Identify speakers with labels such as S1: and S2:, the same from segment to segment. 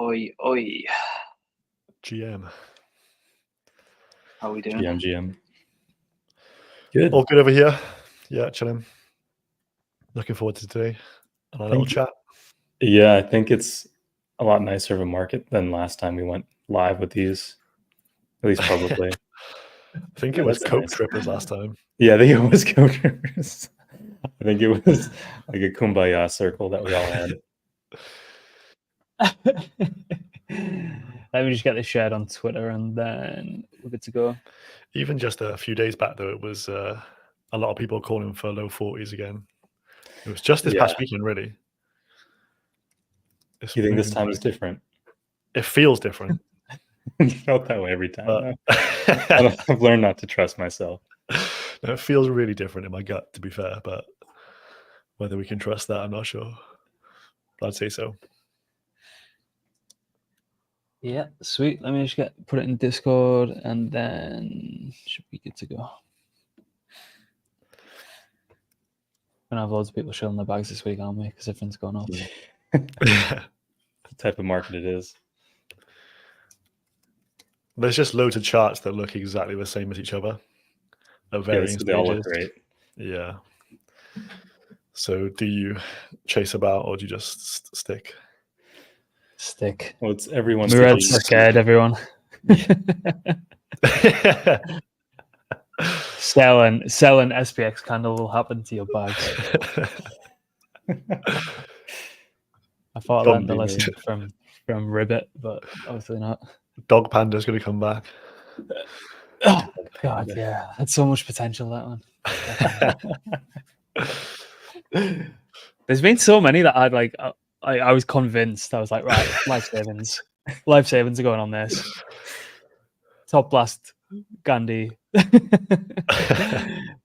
S1: Oi, oi.
S2: GM.
S1: How are we doing?
S3: GM. Good.
S2: All good over here. Yeah, chilling. Looking forward to today and our little chat.
S3: Yeah, I think it's a lot nicer of a market than last time we went live with these, at least publicly.
S2: I think it was Coke Trippers last time.
S3: Yeah, I think it was Coke Trippers. I think it was like a kumbaya circle that we all had.
S1: Let me just get this shared on Twitter and then we're good to go.
S2: Even just a few days back, though, it was a lot of people calling for low 40s again. It was just this past weekend, really.
S3: You think this time is different?
S2: It feels different.
S3: It felt that way every time. I've learned not to trust myself.
S2: No, it feels really different in my gut, to be fair, but whether we can trust that, I'm not sure. But I'd say so.
S1: Yeah, sweet. Let me just put it in Discord and then should be good to go. We're gonna have loads of people shilling their bags this week, aren't we? Because everything's going up.
S3: The type of market it is.
S2: There's just loads of charts that look exactly the same as each other at varying stages.
S3: They all look great.
S2: Yeah. So do you chase about or do you just stick?
S1: Stick.
S3: Well, it's everyone's
S1: scared, everyone. Selling SPX candle will happen to your bags. I thought I learned the lesson from Ribbit, but obviously not.
S2: Dog Panda's going to come back.
S1: Oh God, yeah, that's so much potential, that one. There's been so many that I'd like. I was convinced. I was like, right, life savings are going on this. Top blast Gandhi. And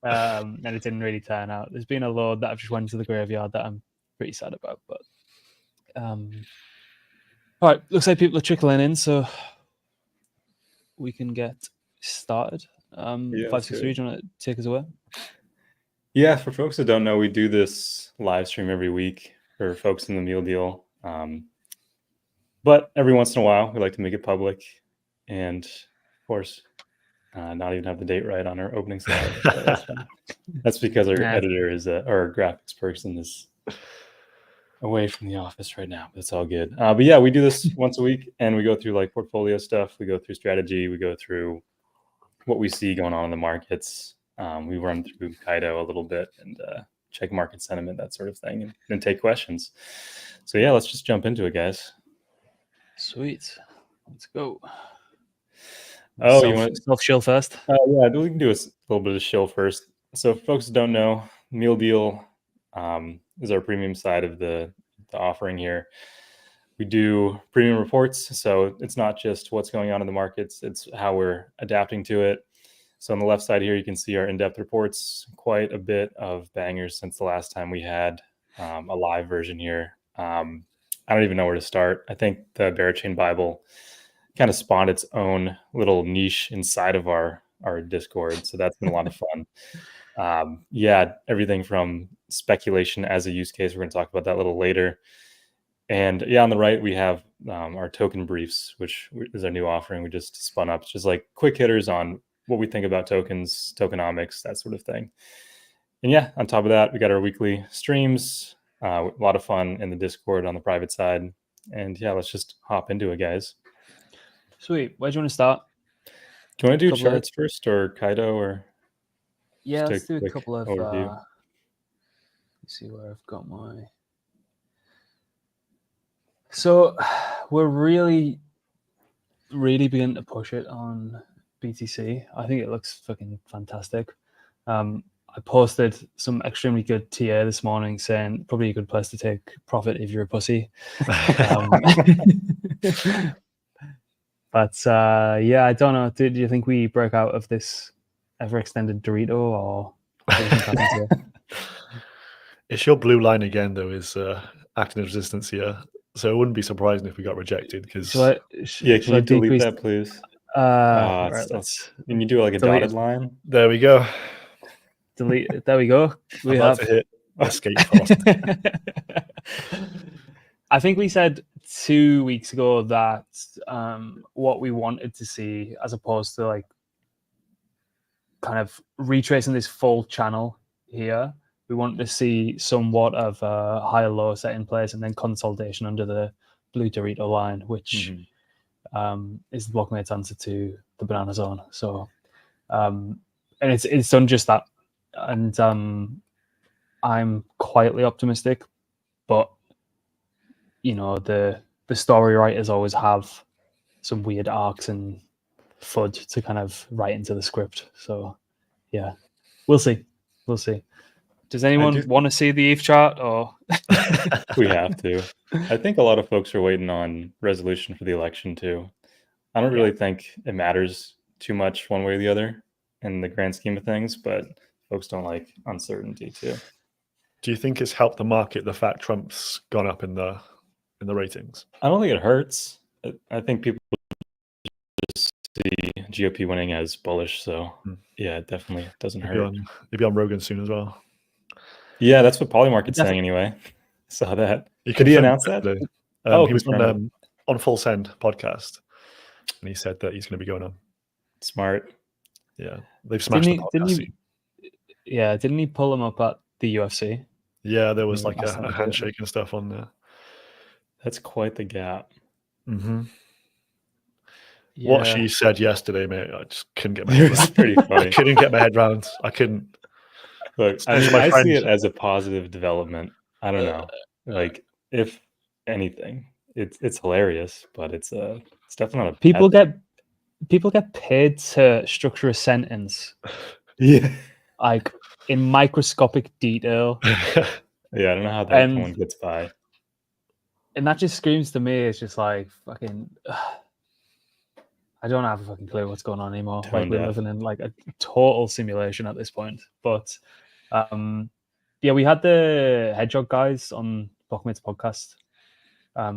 S1: it didn't really turn out. There's been a load that I've just went to the graveyard that I'm pretty sad about. But all right, looks like people are trickling in, so we can get started. 563, do you want to take us away?
S3: Yeah, for folks that don't know, we do this live stream every week for folks in the meal deal. But every once in a while, we like to make it public. And of course, not even have the date right on our opening slide. That's because our editor is our graphics person is away from the office right now. But it's all good. But yeah, we do this once a week and we go through like portfolio stuff. We go through strategy. We go through what we see going on in the markets. We run through Kaido a little bit and check market sentiment, that sort of thing, and then take questions. So yeah, let's just jump into it, guys.
S1: Sweet. Let's go.
S3: Oh, you want
S1: self-shill first?
S3: Yeah, we can do a little bit of shill first. So if folks don't know, Meal Deal is our premium side of the offering here. We do premium reports, so it's not just what's going on in the markets, it's how we're adapting to it. So on the left side here, you can see our in-depth reports, quite a bit of bangers since the last time we had a live version here. I don't even know where to start. I think the Barachain Bible kind of spawned its own little niche inside of our Discord. So that's been a lot of fun. Yeah, everything from speculation as a use case. We're going to talk about that a little later. And yeah, on the right, we have our token briefs, which is our new offering. We just spun up. It's just like quick hitters on what we think about tokens, tokenomics, that sort of thing. And yeah, on top of that, we got our weekly streams, a lot of fun in the Discord on the private side. And yeah, let's just hop into it, guys.
S1: Sweet. Where do you want to start?
S3: Do you want to do charts first or Kaido or?
S1: Yeah, let's do a couple of, let's see where I've got my. So we're really beginning to push it on BTC. I think it looks fucking fantastic. I posted some extremely good TA this morning saying probably a good place to take profit if you're a pussy. But yeah, I don't know. Do you think we break out of this ever-extended Dorito or what do you think happens here?
S2: It's your blue line again, though, is acting as resistance here. So it wouldn't be surprising if we got rejected. Because
S3: can you delete that, please?
S1: Right,
S3: can you do like a dotted line?
S2: There we go.
S1: Delete. There we go. We have
S2: to hit escape cost.
S1: I think we said 2 weeks ago that what we wanted to see, as opposed to like kind of retracing this full channel here, we wanted to see somewhat of a higher low set in place and then consolidation under the blue Dorito line, which is the blockmate's answer to the banana zone. So, and it's done just that. And I'm quietly optimistic, but you know, the story writers always have some weird arcs and FUD to kind of write into the script. So yeah, we'll see. Does anyone want to see the ETH chart, or
S3: we have to? I think a lot of folks are waiting on resolution for the election too. I don't really think it matters too much one way or the other in the grand scheme of things, but folks don't like uncertainty too.
S2: Do you think it's helped the market, the fact Trump's gone up in the ratings?
S3: I don't think it hurts. I think people just see GOP winning as bullish. So yeah, it definitely doesn't hurt.
S2: You'll be on Rogan soon as well.
S3: Yeah, that's what Polymarket's saying anyway. Saw that.
S2: Could
S3: he announce that?
S2: He was on Full Send podcast, and he said that he's going to be going on.
S3: Smart.
S2: Yeah, they've smashed the podcast.
S1: Didn't he pull him up at the UFC?
S2: Yeah, there was like a handshake and stuff on there.
S3: That's quite the gap.
S2: Mm-hmm. Yeah. What she said yesterday, mate, I just couldn't get my head
S3: around. It was pretty funny.
S2: I couldn't get my head around. I couldn't.
S3: Look, I see it as a positive development. I don't know. Like, if anything, it's hilarious, but it's definitely not a
S1: people get paid to structure a sentence.
S3: Yeah.
S1: Like in microscopic detail.
S3: Yeah, I don't know how that one gets by.
S1: And that just screams to me, it's just like fucking I don't have a fucking clue what's going on anymore. Like we're living in like a total simulation at this point. But we had the Hedgehog guys on Blockmates podcast. I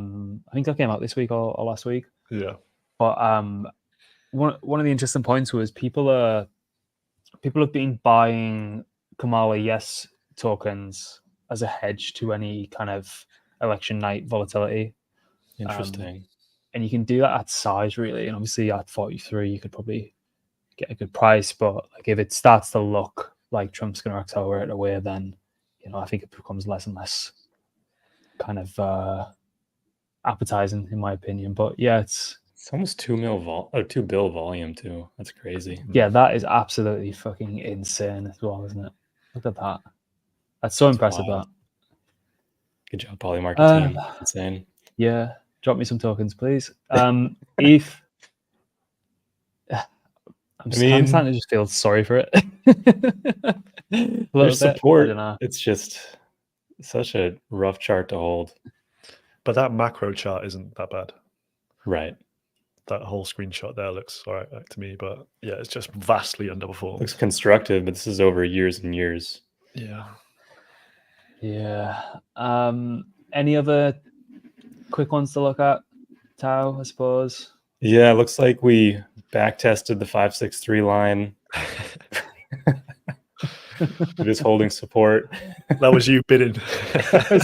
S1: think that came out this week or last week.
S2: Yeah.
S1: But one of the interesting points was people have been buying Kamala Yes tokens as a hedge to any kind of election night volatility.
S3: Interesting.
S1: And you can do that at size, really. And obviously at 43, you could probably get a good price. But like if it starts to look like Trump's going to accelerate away, then I think it becomes less and less kind of appetizing, in my opinion. But yeah, it's
S3: almost 2 bill volume too. That's crazy.
S1: Yeah, that is absolutely fucking insane as well, isn't it? Look at that. That's so impressive.
S3: Wild. Good job, Polymarket team. Insane.
S1: Yeah. Drop me some tokens, please. ETH. I'm starting to just feel sorry for it.
S3: There's support. It's just such a rough chart to hold.
S2: But that macro chart isn't that bad.
S3: Right.
S2: That whole screenshot there looks all right to me. But yeah, it's just vastly underperformed.
S3: Looks constructive, but this is over years and years.
S2: Yeah.
S1: Yeah. Any other quick ones to look at, Tao, I suppose?
S3: Yeah, it looks like we back tested the 563 line. Just holding support.
S2: That was you bidding.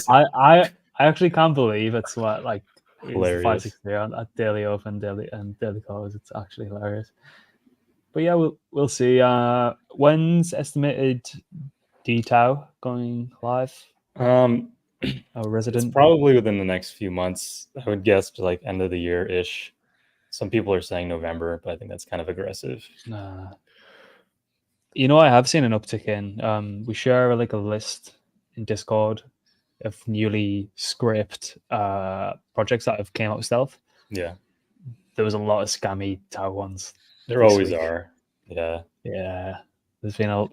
S1: I actually can't believe it's what like
S3: hilarious.
S1: 563 at daily open, daily close. It's actually hilarious. But yeah, we'll see. When's estimated DTAO going live? Resident?
S3: It's probably within the next few months. I would guess to like end of the year ish. Some people are saying November, but I think that's kind of aggressive.
S1: I have seen an uptick in. We share like a list in Discord of newly scraped projects that have came out of stealth.
S3: Yeah,
S1: there was a lot of scammy Tau ones.
S3: There always are. Yeah.
S1: There's been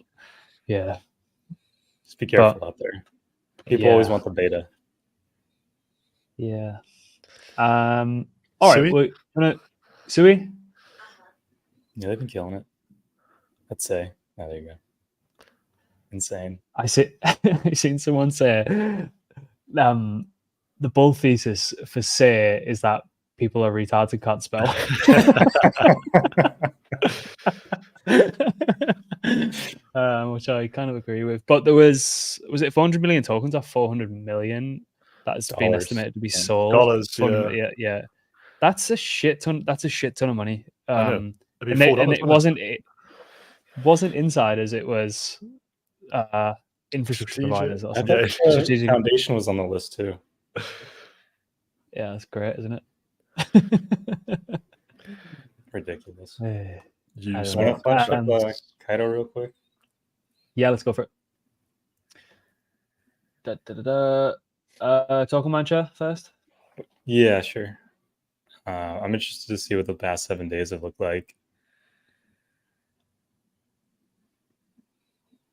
S3: Just be careful out there. People always want the beta.
S1: Yeah. All right. Well, Sui?
S3: Yeah, they've been killing it. I'd say. Oh, there you go. Insane.
S1: I seen someone say the bull thesis for say is that people are retarded and can't spell. Which I kind of agree with. But there was it 400 million tokens or 400 million that has been
S3: Dollars,
S1: estimated to be
S3: yeah.
S1: sold.
S2: Dollars,
S1: from, yeah. That's a shit ton. That's a shit ton of money.
S2: I know. It'd
S1: And,
S2: be
S1: they,
S2: $4,
S1: and it
S2: wouldn't
S1: wasn't insiders. It was infrastructure
S2: Strategic.
S1: providers or
S3: I
S1: something.
S3: thought the
S1: Strategic.
S3: foundation was on the list too.
S1: Yeah, that's great, isn't it?
S3: Ridiculous.
S1: I
S2: You
S1: don't
S3: Want
S1: know.
S3: to flash up
S1: And-
S3: Kaido real quick?
S1: Yeah, let's go for it. Token Mancha first.
S3: Yeah, sure. I'm interested to see what the past 7 days have looked like.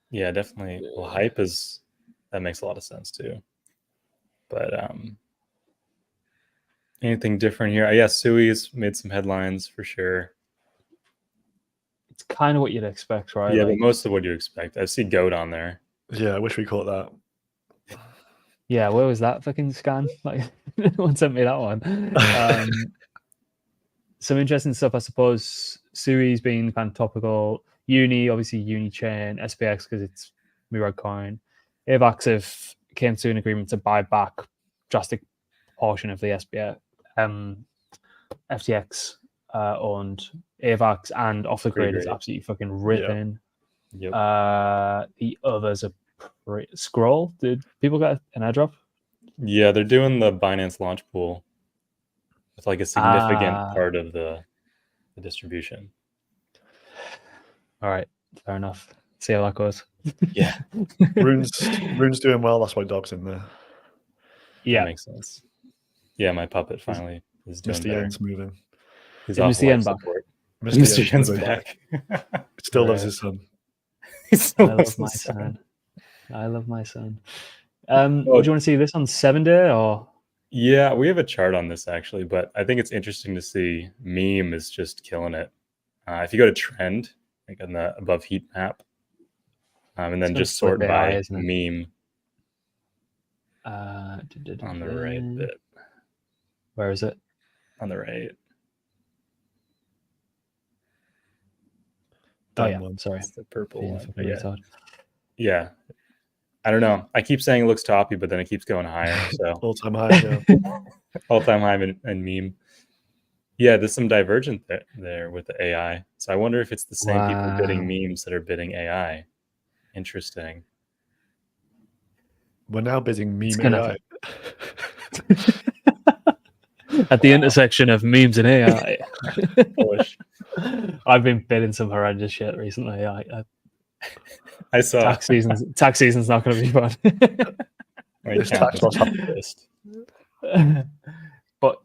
S3: Yeah, definitely. Well, hype that makes a lot of sense too. But anything different here? Yeah, Sui's made some headlines for sure.
S1: It's kind of what you'd expect, right?
S3: Yeah,
S1: Like,
S3: but most of what you expect. I see Goat on there.
S2: Yeah, I wish we caught that.
S1: yeah, where was that fucking scan? Like, no one sent me that one. Some interesting stuff, I suppose. Sui's been kind of topical. Uni, obviously, Uni Chain, SPX because it's Mirror Coin. AVAX have came to an agreement to buy back drastic portion of the SPX, FTX owned AVAX, and off the grid is
S3: great.
S1: absolutely fucking ripping.
S3: Yep.
S1: The others are Scroll. Did people get an airdrop?
S3: Yeah, they're doing the Binance launch pool with like a significant part of the distribution.
S1: All right, fair enough. See how that goes.
S3: Yeah,
S2: Rune's doing well. That's why Dog's in there.
S1: Yeah,
S3: that makes sense. Yeah, my puppet finally is doing
S2: Mr.
S3: better.
S2: Yen's moving.
S3: He's
S1: Is
S3: off
S1: Mr. Yen
S3: life
S1: back?
S3: support.
S2: Mr.
S3: Yen's
S2: moving
S3: back.
S2: Still loves
S3: Right.
S2: his son.
S3: He still
S1: I
S3: loves
S1: love my
S3: his son.
S1: son. I love my son. Would you want to see this on 7-day or?
S3: Yeah, we have a chart on this actually, but I think it's interesting to see meme is just killing it. If you go to trend, like on the above heat map, and then
S1: It's
S3: just
S1: gonna
S3: sort
S1: flip
S3: by
S1: AI, isn't it?
S3: meme on the right bit.
S1: Where is it?
S3: On the right.
S1: Oh
S2: Damn
S1: yeah,
S2: one.
S1: sorry.
S3: It's the purple
S1: Being a
S3: one.
S1: fucking
S3: Yeah.
S1: retard.
S3: Yeah. I don't know. I keep saying it looks toppy, but then it keeps going higher. So
S2: All-time high, yeah.
S3: all-time high in meme. Yeah, there's some divergent there with the AI. So I wonder if it's the same people bidding memes that are bidding AI. Interesting.
S2: We're now bidding meme
S1: gonna-
S2: AI.
S1: At the intersection of memes and AI.
S3: Push.
S1: I've been bidding some horrendous shit recently.
S3: I saw
S1: Tax season's not going to be fun.
S3: my
S2: This
S3: account
S2: tax
S3: was
S2: loss-
S3: pissed.
S1: But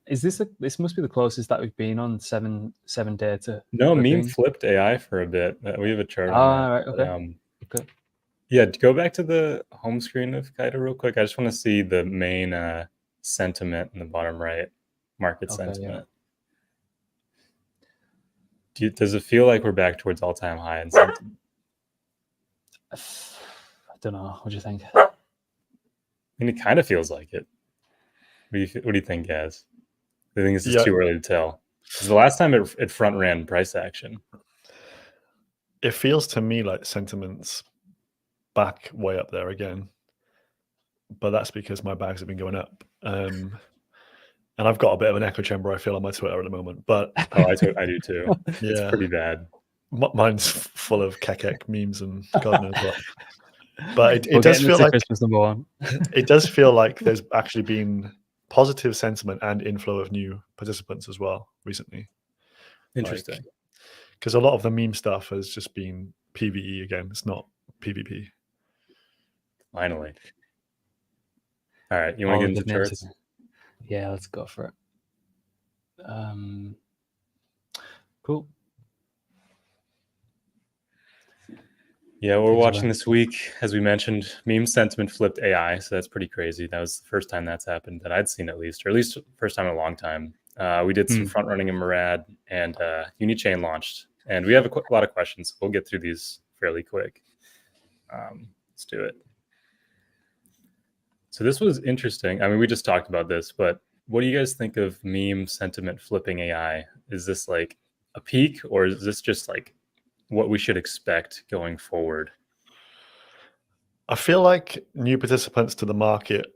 S1: is this must be the closest that we've been on 7-day to
S3: No, meme
S1: flipping?
S3: flipped AI for a bit. We have a chart on that.
S1: Right, okay.
S3: But,
S1: Okay.
S3: yeah, go back to the home screen of Kaido real quick. I just want to see the main sentiment in the bottom right, market
S1: Okay,
S3: sentiment. Does it feel like we're back towards all-time high in sentiment?
S1: I don't know. What do you think?
S3: I mean, it kind of feels like it. What do you think, Gaz? I think this is too early to tell. 'Cause the last time it front ran price action.
S2: It feels to me like sentiment's back way up there again. But that's because my bags have been going up. And I've got a bit of an echo chamber, I feel, on my Twitter at the moment. But
S3: I do too. It's
S2: yeah,
S3: pretty bad.
S2: mine's full of kekek memes and God knows what. But
S1: We're
S2: it does
S1: getting
S2: feel
S1: to
S2: like
S1: Christmas number one.
S2: it does feel like there's actually been positive sentiment and inflow of new participants as well recently.
S3: Interesting.
S2: Because a lot of the meme stuff has just been PvE again. It's not PvP.
S3: Finally. All right, you want to get into charts?
S1: Yeah, let's go for it. Cool.
S3: Yeah, we're watching this week, as we mentioned, meme sentiment flipped AI, so that's pretty crazy. That was the first time that's happened that I'd seen, at least first time in a long time. We did some front running in Murad, and Unichain launched, and we have a lot of questions. We'll get through these fairly quick. Let's do it. So this was interesting. I mean, we just talked about this, but what do you guys think of meme sentiment flipping AI? Is this like a peak, or is this just like what we should expect going forward?
S2: I feel like new participants to the market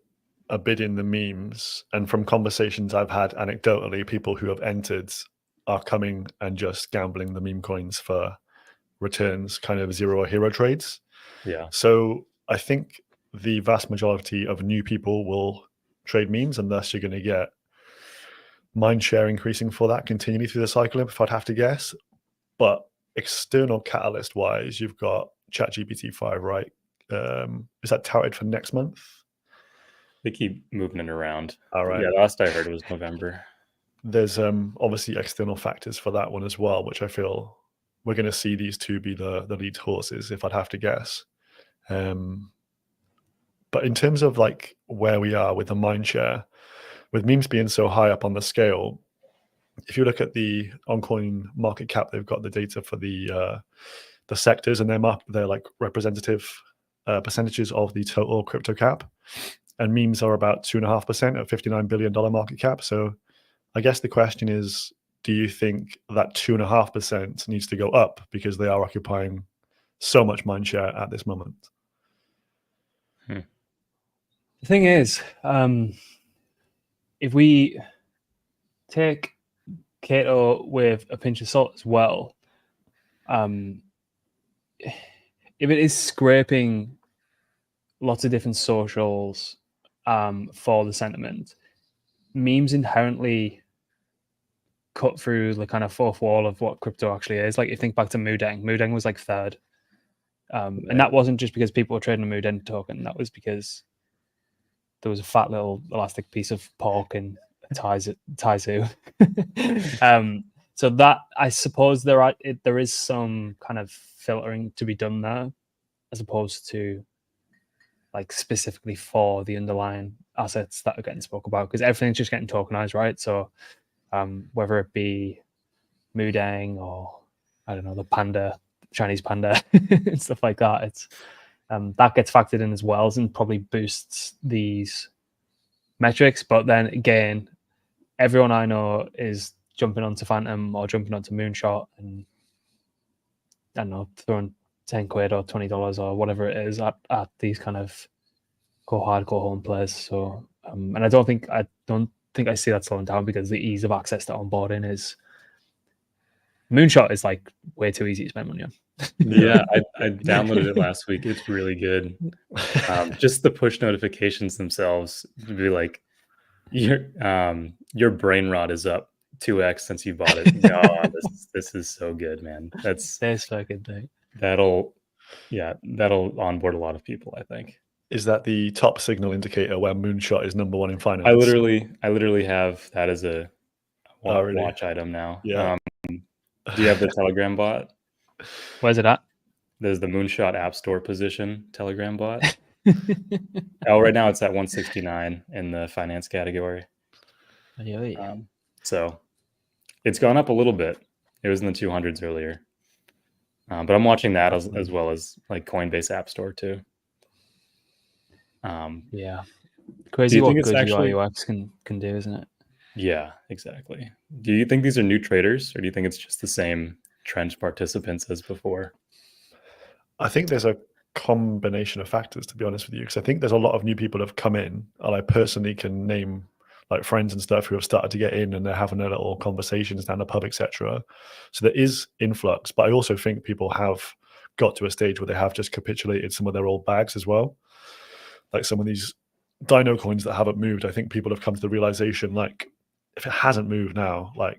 S2: are bidding the memes, and from conversations I've had anecdotally, people who have entered are coming and just gambling the meme coins for returns, kind of zero or hero trades.
S3: Yeah.
S2: So I think the vast majority of new people will trade memes, and thus you're going to get mind share increasing for that continually through the cycle, if I'd have to guess. But external catalyst wise, you've got ChatGPT 5, right? Is that touted for next month?
S3: They keep moving it around.
S2: All right.
S3: Yeah, last I heard it was November.
S2: There's obviously external factors for that one as well, which I feel we're going to see these two be the lead horses, if I'd have to guess. But in terms of like where we are with the mind share, with memes being so high up on the scale, if you look at the OnCoin market cap, they've got the data for the sectors, and they're like representative percentages of the total crypto cap. And memes are about 2.5% at $59 billion market cap. So I guess the question is, do you think that 2.5% needs to go up because they are occupying so much mind share at this moment?
S1: The thing is, if we take Cato with a pinch of salt as well, if it is scraping lots of different socials for the sentiment, memes inherently cut through the kind of fourth wall of what crypto actually is. Like, you think back to Moodeng. Moodeng was like third. And that wasn't just because people were trading a Moodeng token. That was because there was a fat little elastic piece of pork in Taizu. So that, I suppose there is some kind of filtering to be done there, as opposed to like specifically for the underlying assets that are getting spoke about, because everything's just getting tokenized, right? So whether it be Moodeng or, I don't know, the panda, Chinese panda, and stuff like that, it's that gets factored in as well, and probably boosts these metrics. But then again, everyone I know is jumping onto Phantom or jumping onto Moonshot, and I don't know, throwing 10 quid or $20 or whatever it is at these kind of go hard, go home players. So and I don't think I see that slowing down, because the ease of access to onboarding is, Moonshot is like way too easy to spend money on.
S3: Yeah, I downloaded it last week. It's really good. Just the push notifications themselves to be like, your brain rot is up 2x since you bought it. Oh, this is so good, man. That's
S1: fucking thing.
S3: That'll onboard a lot of people, I think.
S2: Is that the top signal indicator where Moonshot is number one in finance?
S3: I literally have that as a watch item now.
S2: Yeah.
S3: Do you have the Telegram bot?
S1: Where's it at?
S3: There's the Moonshot App Store position Telegram bot. Right now it's at 169 in the finance category. So it's gone up a little bit. It was in the 200s earlier. But I'm watching that as well as like Coinbase App Store too.
S1: Yeah, crazy what good UI UX can do, isn't it?
S3: Yeah, exactly. Do you think these are new traders, or do you think it's just the same trend participants as before?
S2: I think there's a combination of factors, to be honest with you, because I think there's a lot of new people have come in, and I personally can name like friends and stuff who have started to get in, and they're having their little conversations down the pub, etc. So there is influx, but I also think people have got to a stage where they have just capitulated some of their old bags as well. Like some of these Dino coins that haven't moved, I think people have come to the realization, like, if it hasn't moved now, like,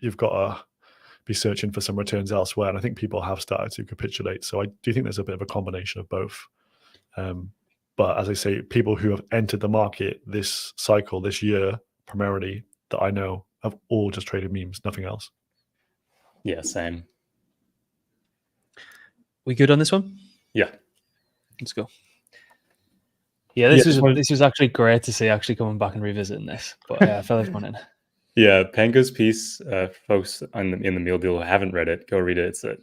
S2: you've got to be searching for some returns elsewhere. And I think people have started to capitulate. So I do think there's a bit of a combination of both. But as I say, people who have entered the market this cycle, this year, primarily, that I know, have all just traded memes, nothing else.
S3: Yeah, same.
S1: We good on this one?
S3: Yeah.
S1: Let's go. Yeah, this was actually great to see, actually coming back and revisiting this. But I fell everyone in.
S3: Yeah, Pango's piece, folks in the meal deal who haven't read it, go read it. It's the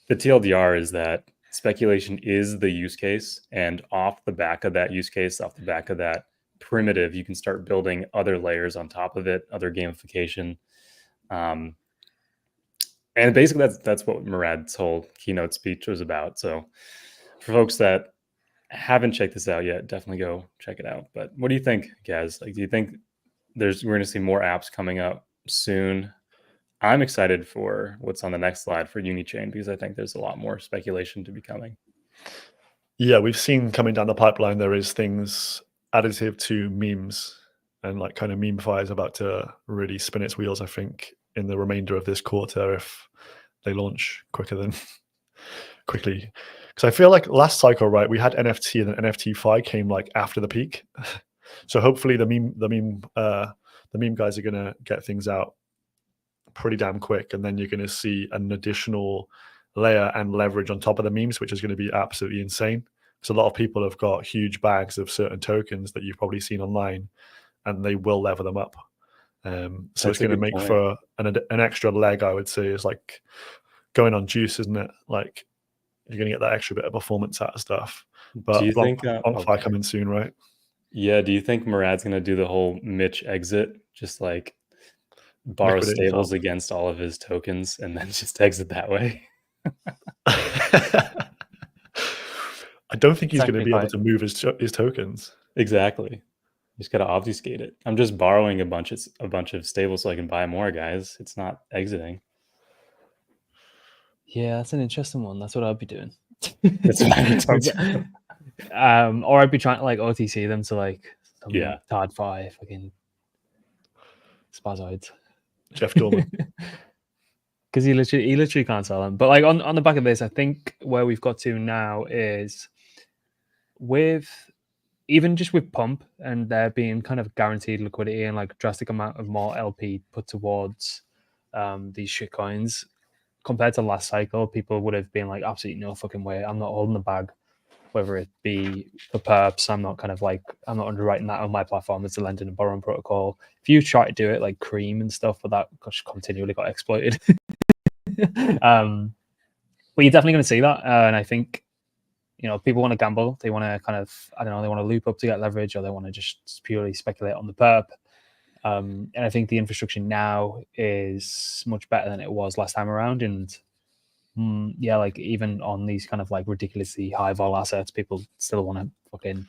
S3: TLDR is that speculation is the use case, and off the back of that use case, off the back of that primitive, you can start building other layers on top of it, other gamification. And basically that's what Murad's whole keynote speech was about. So for folks that haven't checked this out yet, definitely go check it out. But what do you think, Gaz? Like, do you think we're going to see more apps coming up soon? I'm excited for what's on the next slide for Unichain because I think there's a lot more speculation to be coming.
S2: Yeah, we've seen coming down the pipeline, there is things additive to memes, and like kind of memefy is about to really spin its wheels, I think, in the remainder of this quarter if they launch quickly. Because I feel like last cycle, right, we had NFT and then NFT Fi came like after the peak. So hopefully the meme guys are gonna get things out pretty damn quick, and then you're gonna see an additional layer and leverage on top of the memes, which is going to be absolutely insane. Because a lot of people have got huge bags of certain tokens that you've probably seen online, and they will lever them up. So it's going to make for an extra leg, I would say, is like going on juice, isn't it? Like you're going to get that extra bit of performance out of stuff. But
S3: do you think
S2: BlockFi coming soon, right?
S3: Yeah. Do you think Murad's going to do the whole Mitch exit, just like borrow stables against all of his tokens and then just exit that way?
S2: I don't think he's going to be able to move his tokens.
S3: Exactly. You just got to obfuscate it. I'm just borrowing a bunch of stables so I can buy more, guys. It's not exiting.
S1: Yeah, that's an interesting one. That's what I'd be doing.
S3: That's what I would do.
S1: Or I'd be trying to like OTC them to like some Tard 5 fucking spazoids.
S2: Jeff Dorman.
S1: Because he literally can't sell them. But like on the back of this, I think where we've got to now is with even just with Pump and there being kind of guaranteed liquidity and like drastic amount of more LP put towards these shit coins compared to last cycle, people would have been like, absolutely no fucking way. I'm not holding the bag, whether it be for perps. I'm not underwriting that on my platform. It's a lending and borrowing protocol. If you try to do it like Cream and stuff, but that continually got exploited. But you're definitely going to see that, and I think people want to gamble. They want to kind of they want to loop up to get leverage, or they want to just purely speculate on the perp. And I think the infrastructure now is much better than it was last time around. And like even on these kind of like ridiculously high vol assets, people still want to fucking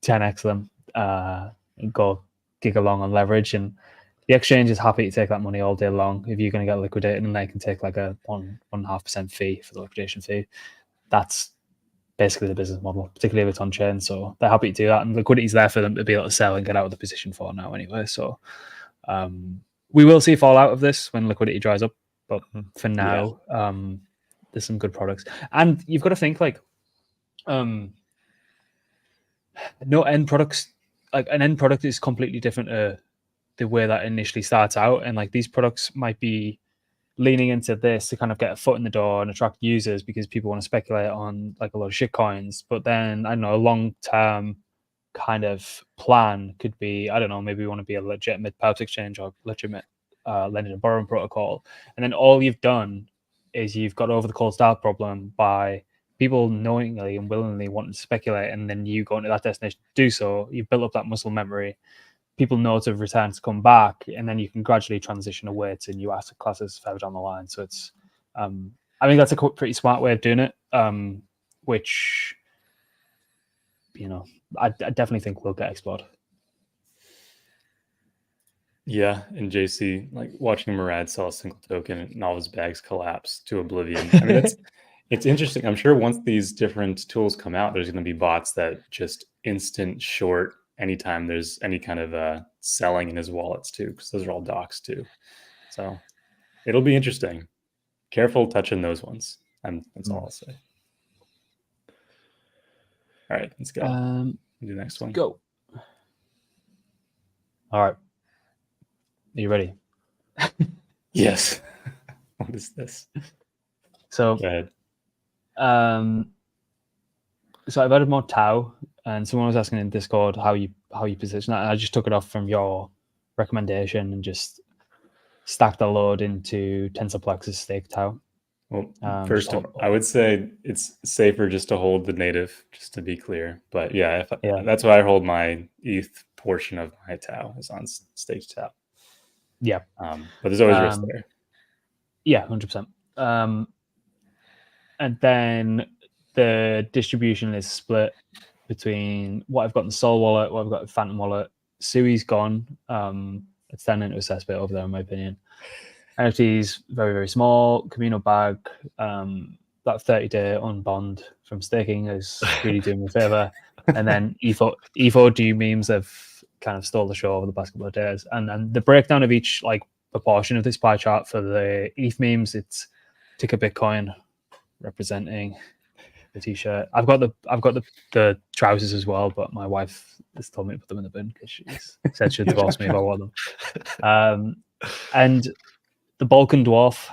S1: 10x them and go gig along on leverage. And the exchange is happy to take that money all day long if you're going to get liquidated, and they can take like a 1.5% fee for the liquidation fee. That's basically the business model, particularly if it's on chain. So they're happy to do that, and liquidity is there for them to be able to sell and get out of the position for now anyway. So we will see fallout of this when liquidity dries up, but for now, there's some good products. And you've got to think like no end products, like an end product is completely different to the way that initially starts out, and like these products might be leaning into this to kind of get a foot in the door and attract users because people want to speculate on like a lot of shit coins. But then I don't know, a long-term kind of plan could be, I don't know, maybe we want to be a legitimate perps exchange or legitimate lending and borrowing protocol. And then all you've done is you've got over the cold start problem by people knowingly and willingly wanting to speculate, and then you go into that destination to do so. You've built up that muscle memory. People know to return to come back, and then you can gradually transition away to new asset classes further down the line. So it's, I think that's a pretty smart way of doing it, which, I definitely think will get explored.
S3: Yeah, and JC, like watching Murad sell a single token and all his bags collapse to oblivion. I mean, it's interesting. I'm sure once these different tools come out, there's going to be bots that just instant short anytime there's any kind of selling in his wallets too, because those are all docs too. So it'll be interesting. Careful touching those ones. That's all I'll say. All right, let's go. Do the next one.
S1: Go. All right. Are you ready?
S3: Yes. What is this?
S1: So
S3: go ahead.
S1: So I've added more Tau, and someone was asking in Discord how you position that, and I just took it off from your recommendation and just stacked a load into TensorPlex's stake Tau.
S3: Well, first, I would say it's safer just to hold the native, just to be clear. But yeah, that's why I hold my ETH portion of my Tau is on staked Tau.
S1: Yeah,
S3: but there's always risk there.
S1: Yeah, 100%. And then the distribution is split between what I've got in the Sol wallet, what I've got in Phantom wallet. Sui's gone. It's turned into a cesspit over there, in my opinion. NFTs, very, very small. Camino bag, that 30-day on bond from staking is really doing me a favor. And then ETHO memes have kind of stole the show over the past couple of days. And the breakdown of each like proportion of this pie chart for the ETH memes, it's ticker Bitcoin representing the t-shirt. I've got the trousers as well, but my wife has told me to put them in the bin because she said she'd divorce me if I wore them. And the Balkan Dwarf,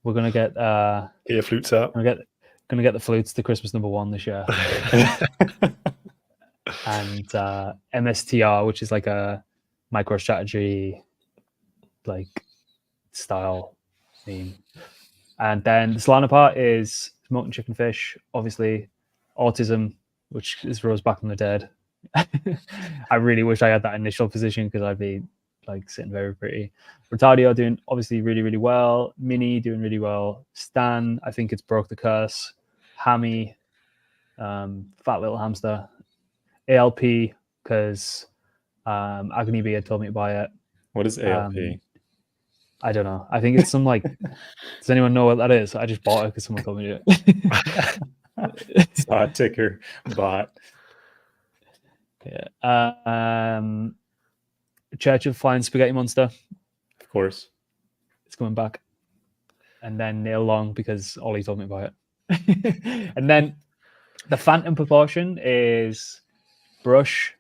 S1: we're gonna get
S2: Get your flutes out.
S1: Gonna get the flutes to Christmas #1 this year. And MSTR, which is like a MicroStrategy like style theme. And then the Solana part is smoking chicken fish, obviously, autism, which is rose back from the dead. I really wish I had that initial position because I'd be like sitting very pretty. Retardio doing obviously really, really well. Mini doing really well. Stan, I think it's broke the curse. Hammy, fat little hamster. ALP, because Agony B had told me to buy it.
S3: What is ALP?
S1: I don't know. I think it's some like. Does anyone know what that is? I just bought it because someone told me to.
S3: Saw a ticker bot.
S1: Yeah. Church of Flying Spaghetti Monster.
S3: Of course.
S1: It's coming back. And then Neil Long because Ollie told me about it. And then the Phantom proportion is Brush,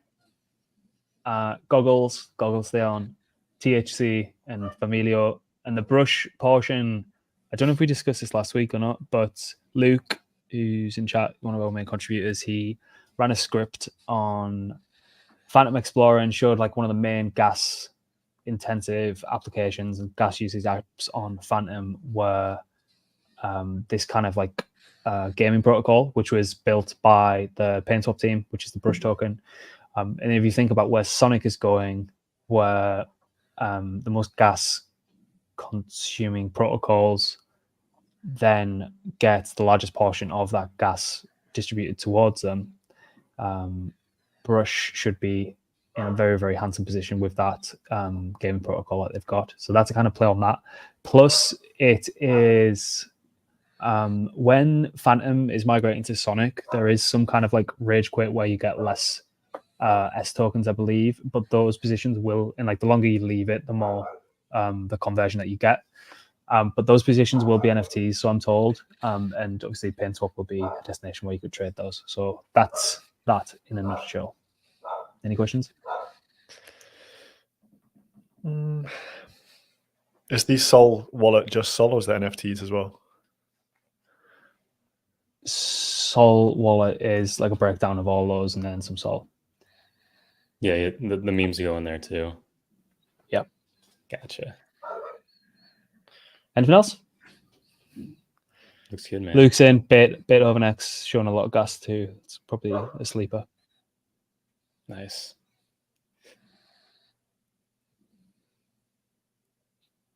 S1: Goggles stay on, THC, and Familio. And the Brush portion, I don't know if we discussed this last week or not, but Luke, who's in chat, one of our main contributors, he ran a script on Phantom Explorer and showed like one of the main gas intensive applications and gas usage apps on Phantom were this kind of like gaming protocol, which was built by the PainSwap team, which is the Brush token. And if you think about where Sonic is going, where the most gas consuming protocols then get the largest portion of that gas distributed towards them, Brush should be in a very, very handsome position with that gaming protocol that they've got. So that's a kind of play on that. Plus, it is when Phantom is migrating to Sonic, there is some kind of like rage quit where you get less S tokens, I believe, but those positions will, and like the longer you leave it, the more the conversion that you get. But those positions will be NFTs, so I'm told. And obviously PainSwap will be a destination where you could trade those. So that's that in a nutshell. Any questions?
S2: Is the Sol wallet just Sol, or is there NFTs as well?
S1: Sol wallet is like a breakdown of all those and then some Sol.
S3: Yeah, the memes go in there too.
S1: Yep.
S3: Gotcha.
S1: Anything else?
S3: Looks good, man.
S1: Luke's in, Beethoven X, showing a lot of gas too. It's probably a sleeper.
S3: Nice.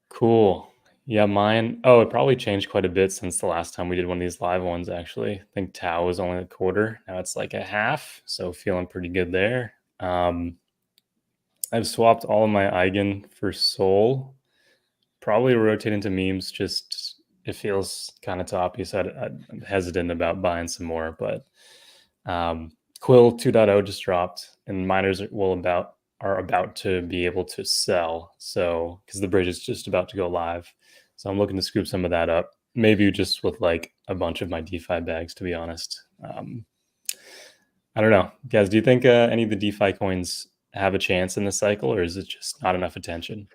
S3: Cool. Yeah, mine. Oh, it probably changed quite a bit since the last time we did one of these live ones, actually. I think Tau was only a quarter. Now it's like a half. So feeling pretty good there. I've swapped all of my Eigen for Sol. Probably rotate into memes. Just it feels kind of toppy. So I'm hesitant about buying some more. But Quill 2.0 just dropped, and miners are about to be able to sell. So because the bridge is just about to go live. So I'm looking to scoop some of that up. Maybe just with like a bunch of my DeFi bags, to be honest. I don't know. Guys, do you think any of the DeFi coins have a chance in this cycle, or is it just not enough attention?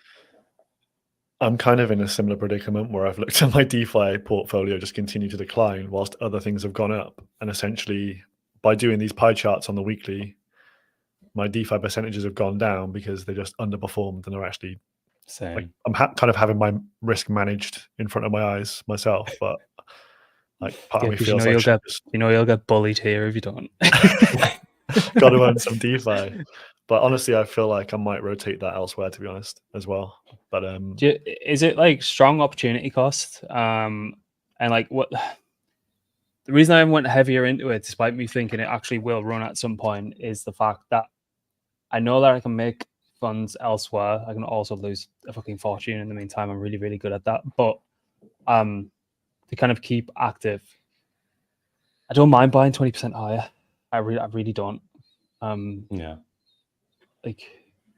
S2: I'm kind of in a similar predicament where I've looked at my DeFi portfolio just continue to decline whilst other things have gone up. And essentially, by doing these pie charts on the weekly, my DeFi percentages have gone down because they just underperformed and are actually
S3: Same.
S2: like I'm kind of having my risk managed in front of my eyes myself, but like part of me feels like
S1: you'll get bullied here if you don't.
S2: got to own some DeFi. But honestly, I feel like I might rotate that elsewhere, to be honest, as well. But
S1: is it like strong opportunity cost? And like what the reason I went heavier into it, despite me thinking it actually will run at some point, is the fact that I know that I can make funds elsewhere. I can also lose a fucking fortune in the meantime. I'm really, really good at that. But to kind of keep active, I don't mind buying 20% higher. I really don't.
S3: Yeah.
S1: Like,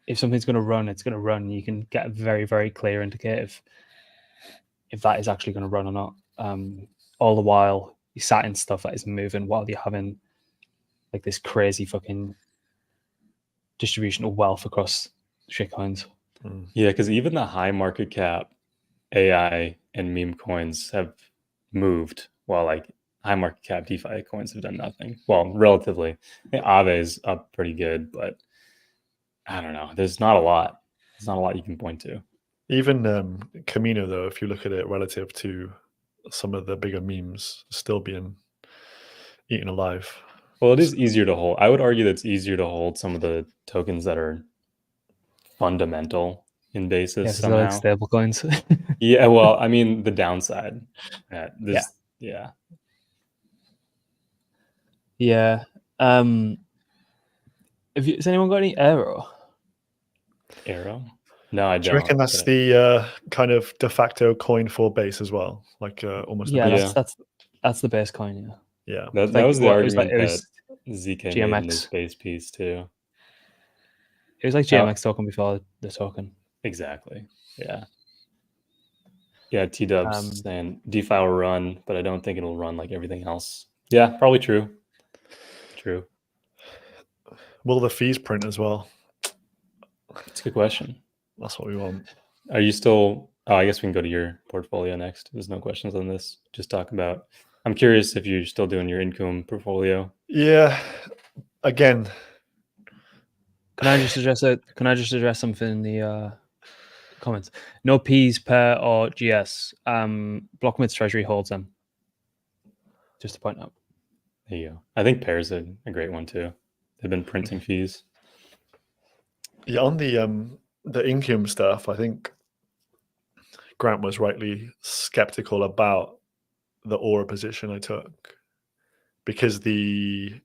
S1: if something's going to run, it's going to run. You can get a very, very clear indicator if that is actually going to run or not. All the while, you sat in stuff that is moving while you're having like this crazy fucking distribution of wealth across shitcoins.
S3: Yeah, because even the high market cap AI and meme coins have moved, while like high market cap DeFi coins have done nothing. Well, relatively. I think Aave is up pretty good, but I don't know. There's not a lot. There's not a lot you can point to.
S2: Even Camino, though, if you look at it relative to some of the bigger memes, still being eaten alive.
S3: Well, it is easier to hold. I would argue that it's easier to hold some of the tokens that are fundamental in basis
S1: Yeah, because they're like
S3: somehow.
S1: stable coins.
S3: Yeah, well, I mean the downside.
S1: Yeah.
S3: Yeah.
S1: Yeah. Has anyone got any Aero?
S3: Arrow? No, I
S2: Do
S3: don't.
S2: you reckon that's
S3: but-
S2: the kind of de facto coin for base as well? Like almost
S1: Yeah,
S2: the base?
S1: that's the base coin. Yeah.
S2: Yeah.
S3: That
S1: Like,
S3: was the
S1: what, it was like
S3: argument
S1: it was
S3: that ZK made in
S1: GMX.
S3: his base piece too.
S1: It was like
S3: Oh.
S1: GMX token before the token.
S3: Exactly. Yeah. Yeah, T-Dubs
S1: Um,
S3: saying DeFi will run, but I don't think it'll run like everything else. Yeah, probably true. True.
S2: Will the fees print as well?
S3: That's a good question.
S2: That's what we want.
S3: Are you still? Oh, I guess we can go to your portfolio next. There's no questions on this. Just talk about. I'm curious if you're still doing your income portfolio.
S2: Yeah. Again,
S1: Can I just address something in the comments? No P's, pair, or GS. Blockmates Treasury holds them. Just to point out.
S3: There you go. I think Pear's a great one too. They've been printing fees.
S2: yeah, on the income stuff, I think Grant was rightly skeptical about the aura position I took because the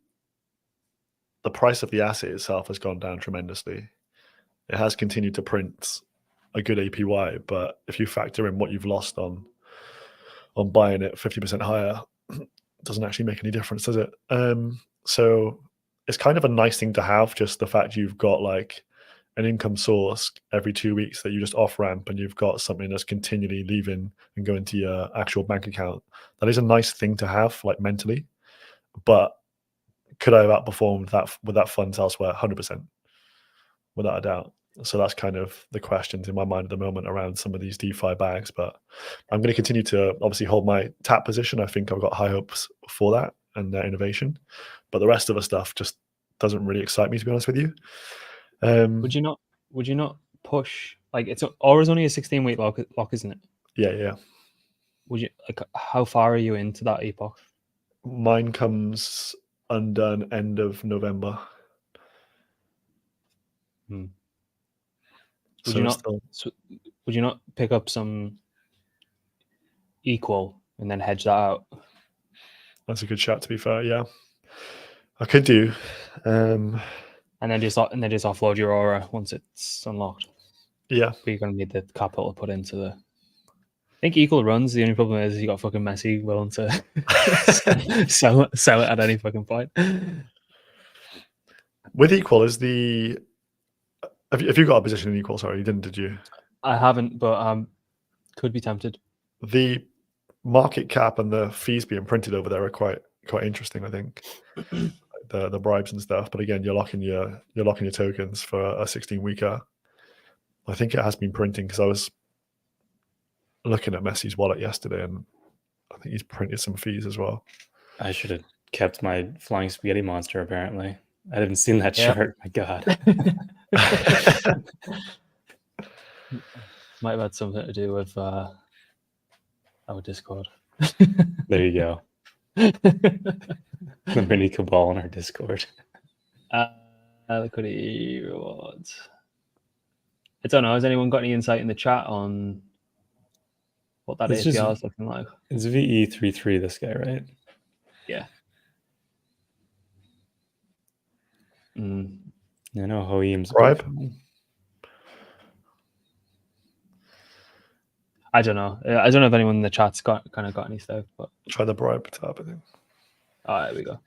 S2: price of the asset itself has gone down tremendously. It has continued to print a good APY, but if you factor in what you've lost on buying it 50% higher, it doesn't actually make any difference, does it? So it's kind of a nice thing to have, just the fact you've got like an income source every 2 weeks that you just off ramp, and you've got something that's continually leaving and going to your actual bank account. That is a nice thing to have, like mentally. But could I have outperformed that with that funds elsewhere? 100%, without a doubt. So that's kind of the questions in my mind at the moment around some of these DeFi bags. But I'm going to continue to obviously hold my tap position. I think I've got high hopes for that and their innovation. But the rest of the stuff just doesn't really excite me, to be honest with you.
S1: Would you not push, like, it's Aura's only a 16-week lock, isn't it?
S2: Yeah.
S1: Would you, like, how far are you into that epoch?
S2: Mine comes undone end of November.
S1: Would
S2: So
S1: you
S2: it's
S1: not would you not pick up some equal and then hedge that out?
S2: That's a good shout, to be fair. Yeah, I could do.
S1: And then just offload your Aura once it's unlocked.
S2: Yeah.
S1: But you're going to need the capital to put into the. I think equal runs. The only problem is you got fucking Messi willing to sell it at any fucking point.
S2: With equal is the. Have you got a position in equal? Sorry, you didn't, did you?
S1: I haven't, but could be tempted.
S2: The market cap and the fees being printed over there are quite interesting, I think. the bribes and stuff. But again, you're locking your tokens for a 16-weeker. I think it has been printing, because I was looking at Messi's wallet yesterday, and I think he's printed some fees as well.
S3: I should have kept my flying spaghetti monster. Apparently, I haven't seen that chart. My God.
S1: Might have had something to do with our Discord.
S3: There you go. The mini cabal in our Discord.
S1: Liquidity rewards. I don't know. Has anyone got any insight in the chat on what that
S3: It's
S1: APR
S3: just-
S1: is looking like?
S3: It's VE33, this guy, right?
S1: Yeah.
S3: I know Hoeim's a big
S2: Bribe?
S3: fan.
S1: I don't know. I don't know if anyone in the chat's got any stuff, but
S2: Try the bribe tab, I think.
S1: there we go.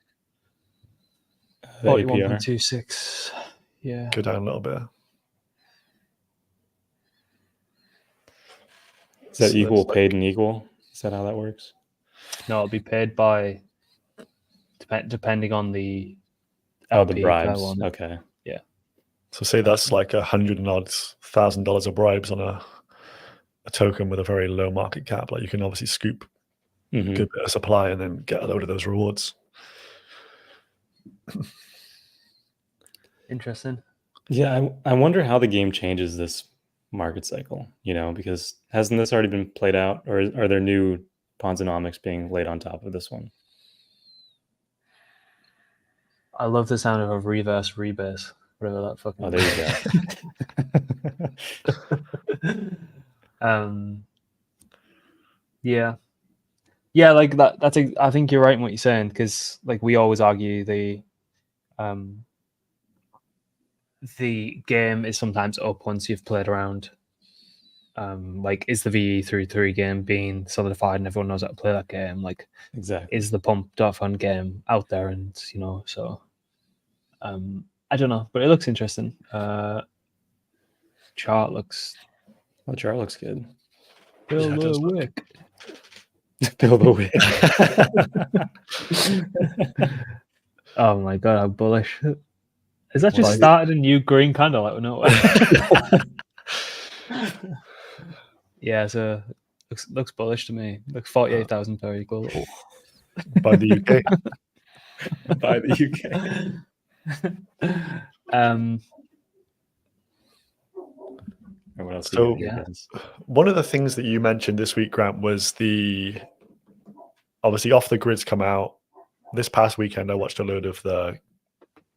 S3: The APR.
S1: 41.26. Yeah.
S2: Go down a little bit.
S3: Is that
S2: So
S3: equal
S2: it's like-
S3: paid and equal? Is that how that works?
S1: No, it'll be paid by depending on the
S3: Oh, the
S1: LP
S3: bribes.
S1: one.
S3: Okay.
S2: So say that's like $100,000 of bribes on a token with a very low market cap. Like you can obviously scoop a
S3: Mhm.
S2: good bit of supply and then get a load of those rewards.
S1: Interesting.
S3: Yeah, I wonder how the game changes this market cycle, because hasn't this already been played out, or are there new Ponzonomics being laid on top of this one?
S1: I love the sound of a reverse rebase. Whatever that fucking.
S3: Oh, there you go.
S1: Yeah. Yeah, like that. I think you're right in what you're saying, because like we always argue the game is sometimes up once you've played around. Like, is the VE33 game being solidified and everyone knows how to play that game? Like,
S3: Exactly.
S1: is the pump.fun game out there? And so I don't know, but it looks interesting. Chart looks.
S3: Well, chart looks good.
S1: Bill
S2: it does look.
S1: Wick.
S3: Bill the Wick.
S1: Oh my god, how bullish! Has that just
S2: Well,
S1: started a new green candle out of nowhere? Yeah, so looks bullish to me. Looks 48,000 per equal.
S2: By the UK.
S3: By the UK. Or what else do you
S2: So-
S3: got here,
S1: Yeah.
S3: guys?
S2: One of the things that you mentioned this week, Grant, was obviously off the grids come out. This past weekend, I watched a load of the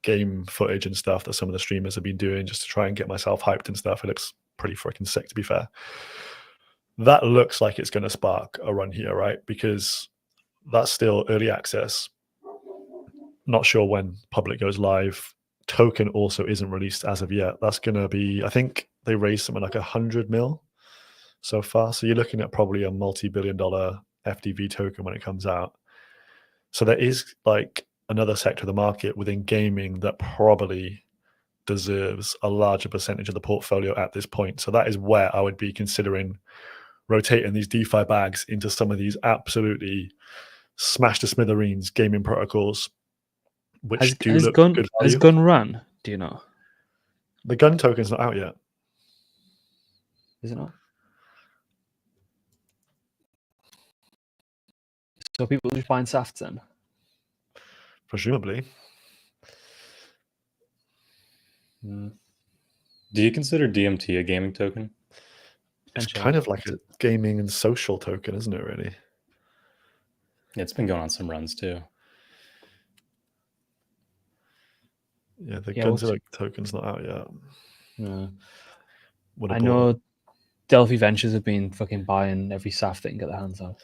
S2: game footage and stuff that some of the streamers have been doing just to try and get myself hyped and stuff. It looks pretty freaking sick, to be fair. That looks like it's going to spark a run here, right? Because that's still early access. Not sure when public goes live. Token also isn't released as of yet. That's going to be, I think they raised something like 100 mil so far. So you're looking at probably a multi-billion-dollar FDV token when it comes out. So there is like another sector of the market within gaming that probably deserves a larger percentage of the portfolio at this point. So that is where I would be considering rotating these DeFi bags into some of these absolutely smash to smithereens gaming protocols, which
S1: Has
S2: look
S1: Gun
S2: good
S1: has
S2: value.
S1: Gun run? Do you know?
S2: The gun token's not out yet.
S1: Is it not? So people just buying safts then?
S2: Presumably.
S3: Do you consider DMT a gaming token?
S2: It's
S1: Potentially.
S2: kind of like a gaming and social token, isn't it, really?
S3: Yeah, it's been going on some runs too.
S2: Yeah, the
S1: Yeah,
S2: Gunzilla token's not out yet.
S1: No.
S2: Would have
S1: I
S2: bought
S1: know
S2: it.
S1: Delphi Ventures have been fucking buying every saft they can get their hands on.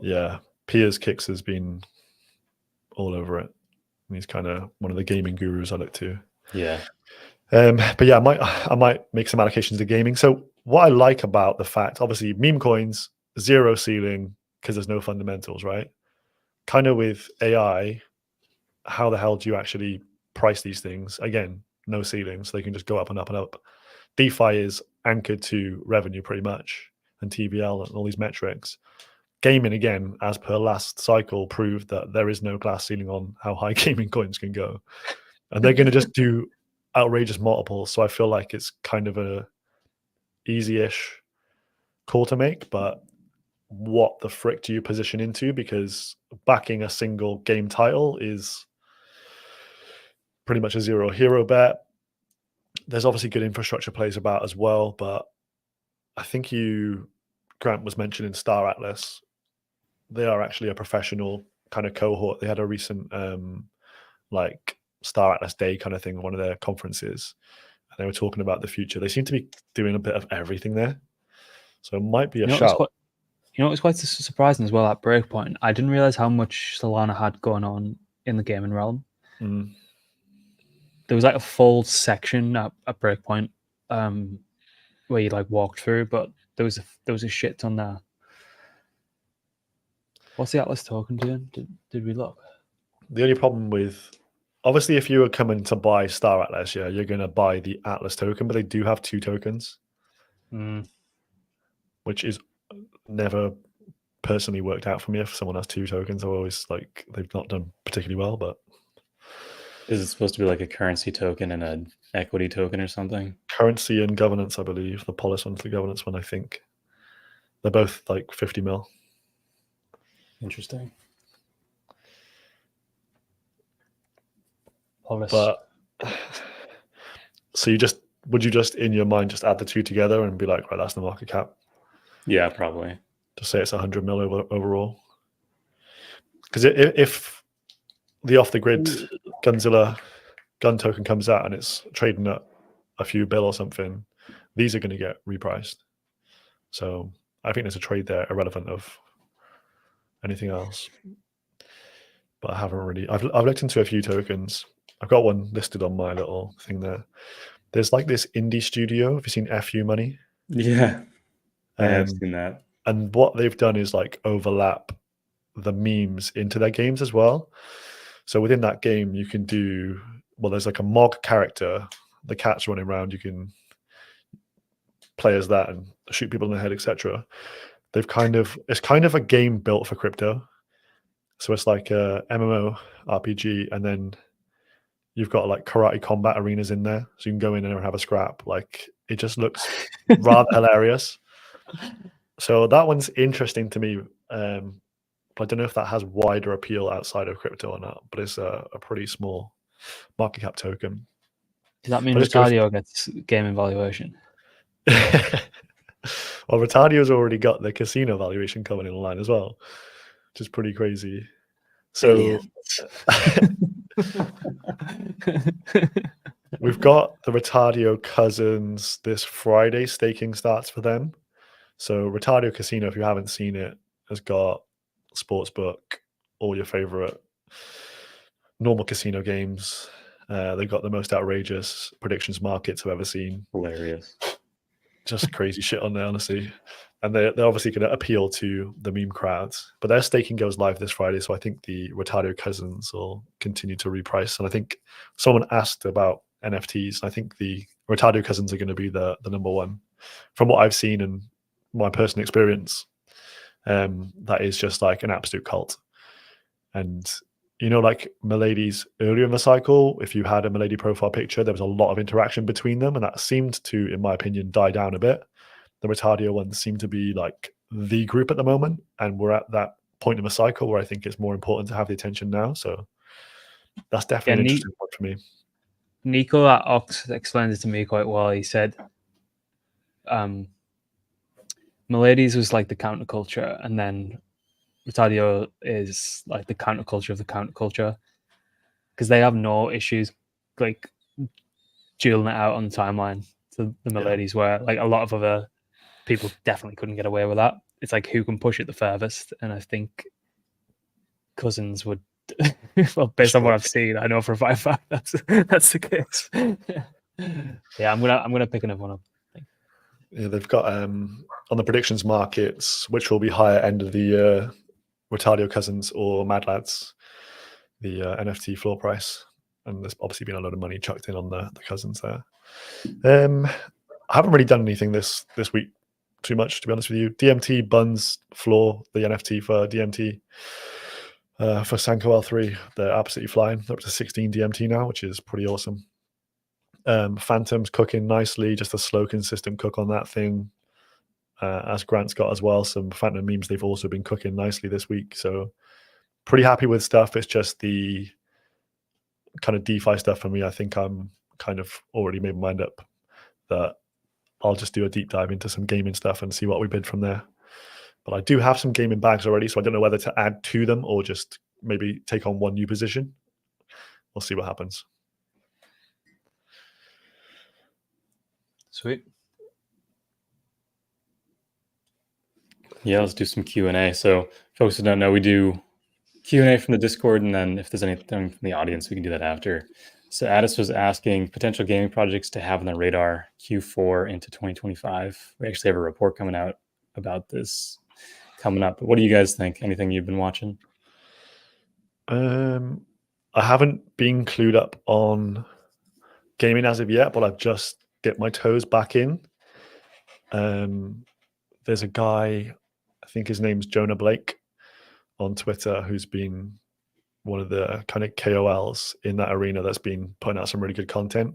S2: Yeah, Piers Kicks has been all over it. And he's kind of one of the gaming gurus I look to.
S3: Yeah.
S2: But yeah, I might make some allocations to gaming. So what I like about the fact, obviously, meme coins, zero ceiling because there's no fundamentals, right? Kind of with AI, how the hell do you actually price these things? Again, no ceiling, so they can just go up and up and up. DeFi is anchored to revenue pretty much, and TVL and all these metrics. Gaming, again, as per last cycle, proved that there is no glass ceiling on how high gaming coins can go. And they're going to just do outrageous multiples. So I feel like it's kind of a easy-ish call to make, but what the frick do you position into? Because backing a single game title is pretty much a zero hero bet. There's obviously good infrastructure plays about as well, but I think Grant was mentioning Star Atlas. They are actually a professional kind of cohort. They had a recent like Star Atlas Day kind of thing, one of their conferences, and they were talking about the future. They seem to be doing a bit of everything there, so it might be a shout.
S1: You know, it's quite surprising as well at Breakpoint. I didn't realize how much Solana had going on in the gaming realm.
S2: Mm.
S1: There was like a full section at Breakpoint where you like walked through, but there was a shit ton there. What's the Atlas token doing? Did we look?
S2: The only problem with, obviously, if you were coming to buy Star Atlas, yeah, you're going to buy the Atlas token, but they do have 2 tokens, which is never personally worked out for me. If someone has 2 tokens, I always like they've not done particularly well. But
S3: Is it supposed to be like a currency token and an equity token or something?
S2: currency and governance, I believe. The Polis one's the governance one, I think. They're both like 50 mil.
S3: Interesting.
S1: Polis.
S2: But so would you just in your mind just add the 2 together and be like, right, that's the market cap?
S3: Yeah, probably.
S2: Just say it's 100 mil overall. Because if the off the grid Gunzilla gun token comes out and it's trading at a few bill or something, these are going to get repriced. So I think there's a trade there irrelevant of anything else. But I haven't really. I've looked into a few tokens. I've got one listed on my little thing there. There's like this indie studio. Have you seen FU Money?
S3: Yeah, I have seen that.
S2: And what they've done is like overlap the memes into their games as well. So within that game, you can do, well, there's like a Mog character, the cat's running around, you can play as that and shoot people in the head, etc. It's kind of a game built for crypto. So it's like a MMO RPG, and then you've got like karate combat arenas in there, so you can go in and have a scrap. Like it just looks rather hilarious. So that one's interesting to me. But I don't know if that has wider appeal outside of crypto or not. But it's a pretty small market cap token.
S1: Does that mean Retadio gets gaming valuation?
S2: Well, Retadio's already got the casino valuation coming in line as well, which is pretty crazy. So we've got the Retadio cousins this Friday. Staking starts for them. So Retadio Casino, if you haven't seen it, has got sportsbook, all your favorite normal casino games. They've got the most outrageous predictions markets I've ever seen.
S3: Hilarious.
S2: Just crazy shit on there, honestly. And they're obviously going to appeal to the meme crowds. But their staking goes live this Friday, so I think the Retadio cousins will continue to reprice. And I think someone asked about NFTs. I think the Retadio cousins are going to be the number one. From what I've seen and my personal experience, that is just like an absolute cult. And you know, like Milady's earlier in the cycle, if you had a Milady profile picture, there was a lot of interaction between them, and that seemed to, in my opinion, die down a bit. The Retadio ones seem to be like the group at the moment, and we're at that point in the cycle where I think it's more important to have the attention now. So that's definitely an interesting point for me.
S1: Nico at Ox explained it to me quite well. He said, Milady's was like the counterculture, and then Retadio is like the counterculture of the counterculture, because they have no issues like dueling it out on the timeline to the Milady's, where like a lot of other people definitely couldn't get away with that. It's like who can push it the furthest, and I think cousins would. Well, based on what I've seen, I know for a fact that's the case. Yeah, I'm gonna pick another one up.
S2: Yeah, they've got on the predictions markets, which will be higher end of the year, Retadio cousins or Mad Lads, the NFT floor price, and there's obviously been a lot of money chucked in on the cousins there. I haven't really done anything this week too much, to be honest with you. DMT buns floor, the NFT for DMT for Sanko L3. They're absolutely flying. They're up to 16 DMT now, which is pretty awesome. Phantom's cooking nicely, just a slow, consistent cook on that thing. As Grant's got as well, some Phantom memes they've also been cooking nicely this week. So pretty happy with stuff. It's just the kind of DeFi stuff for me. I think I'm kind of already made my mind up that I'll just do a deep dive into some gaming stuff and see what we bid from there. But I do have some gaming bags already, so I don't know whether to add to them or just maybe take on one new position. We'll see what happens.
S1: Sweet.
S3: Yeah, let's do some Q&A. So folks who don't know, we do Q&A from the Discord, and then if there's anything from the audience, we can do that after. So Addis was asking potential gaming projects to have on the radar Q4 into 2025. We actually have a report coming out about this coming up. What do you guys think? Anything you've been watching?
S2: I haven't been clued up on gaming as of yet, but I've just dipped my toes back in. There's a guy, I think his name's Jonah Blake on Twitter, who's been one of the kind of KOLs in that arena that's been putting out some really good content.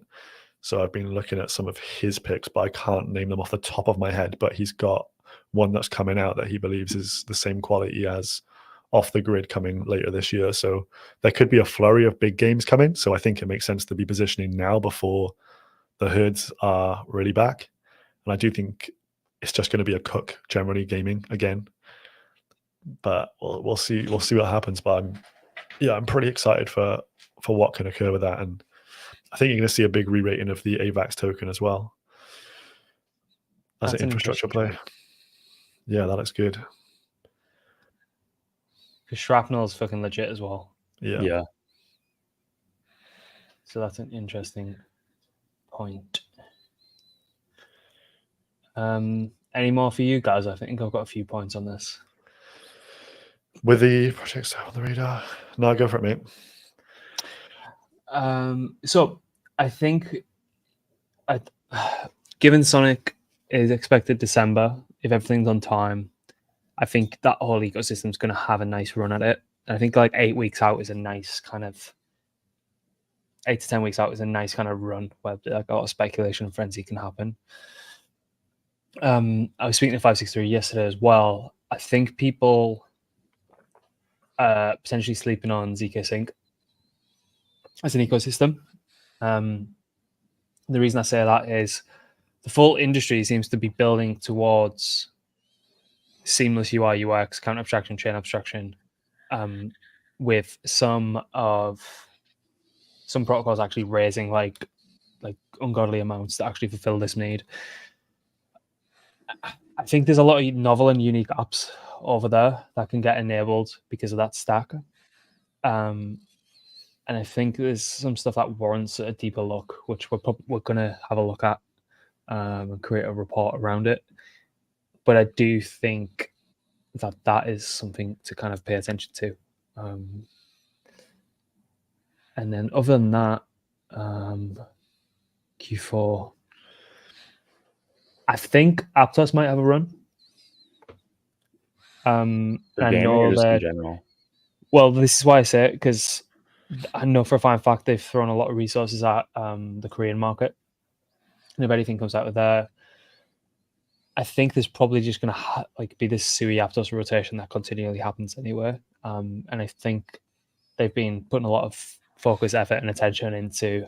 S2: So I've been looking at some of his picks, but I can't name them off the top of my head. But he's got one that's coming out that he believes is the same quality as Off the Grid coming later this year. So there could be a flurry of big games coming. So I think it makes sense to be positioning now before the herds are really back. And I do think it's just going to be a cook generally gaming again. But we'll see. We'll see what happens. But I'm pretty excited for what can occur with that. And I think you're going to see a big re-rating of the AVAX token as well as an infrastructure play. Yeah, that looks good.
S1: Because Shrapnel is fucking legit as well.
S2: Yeah.
S1: So that's an interesting point. Any more for you guys? I think I've got a few points on this.
S2: With the projects on the radar, no, go for it, mate.
S1: So I think, given Sonic is expected December, if everything's on time, I think that whole ecosystem is going to have a nice run at it. And I think like 8 weeks out is a nice kind of 8 to 10 weeks out is a nice kind of run where like a lot of speculation and frenzy can happen. I was speaking to 563 yesterday as well. I think people potentially sleeping on ZK Sync as an ecosystem. The reason I say that is the full industry seems to be building towards seamless UI, UX, count abstraction, chain abstraction, with some protocols actually raising like ungodly amounts to actually fulfill this need. I think there's a lot of novel and unique apps over there that can get enabled because of that stack. And I think there's some stuff that warrants a deeper look, which we're going to have a look at and create a report around it. But I do think that is something to kind of pay attention to. And then other than that, Q4, I think Aptos might have a run.
S3: For
S1: I
S3: gaming
S1: know
S3: or just in
S1: that.
S3: general?
S1: Well, this is why I say it, because I know for a fine fact they've thrown a lot of resources at the Korean market. And if anything comes out of there, I think there's probably just going to be this Sui Aptos rotation that continually happens anyway. And I think they've been putting a lot of focus, effort, and attention into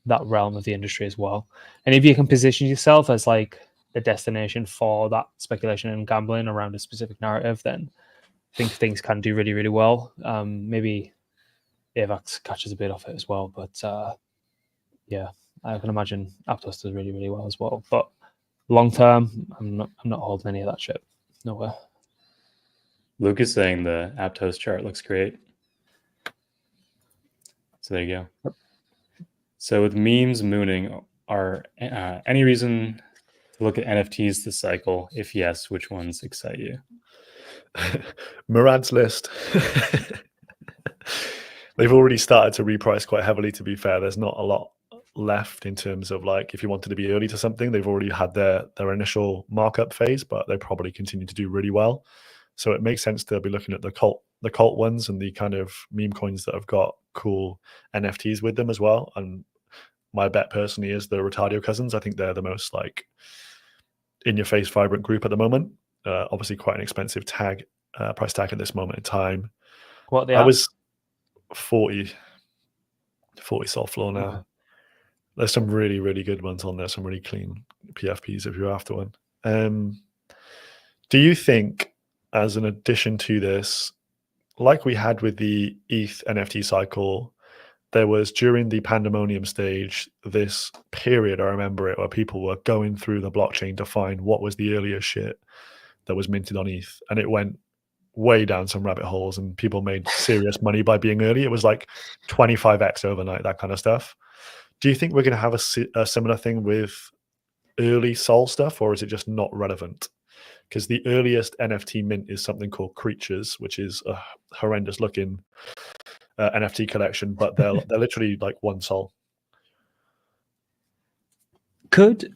S1: that realm of the industry as well. And if you can position yourself as like the destination for that speculation and gambling around a specific narrative, then I think things can do really, really well. Maybe AVAX catches a bit off it as well, but yeah, I can imagine Aptos does really, really well as well. But long term, I'm not holding any of that shit. Nowhere.
S3: Luke is saying the Aptos chart looks great. So there you go.
S1: Yep.
S3: So with memes mooning, are any reason to look at NFTs this cycle? If yes, which ones excite you?
S2: Murad's list. They've already started to reprice quite heavily, to be fair. There's not a lot left in terms of like if you wanted to be early to something, they've already had their initial markup phase, but they probably continue to do really well. So it makes sense to be looking at the cult ones and the kind of meme coins that have got cool NFTs with them as well. And my bet personally is the Retardio Cousins. I think they're the most like in your face vibrant group at the moment. Obviously quite an expensive price tag at this moment in time.
S1: What they
S2: I was 40 soft floor now.
S1: Okay.
S2: There's some really, really good ones on there, some really clean PFPs if you're after one. Do you think, as an addition to this, like we had with the ETH NFT cycle, there was during the pandemonium stage this period, I remember it, where people were going through the blockchain to find what was the earliest shit that was minted on ETH, and it went way down some rabbit holes, and people made serious money by being early. It was like 25x overnight, that kind of stuff. Do you think we're going to have a similar thing with early Sol stuff, or is it just not relevant? Because the earliest NFT mint is something called Creatures, which is a horrendous looking NFT collection, but they're literally like 1 Sol.
S1: Could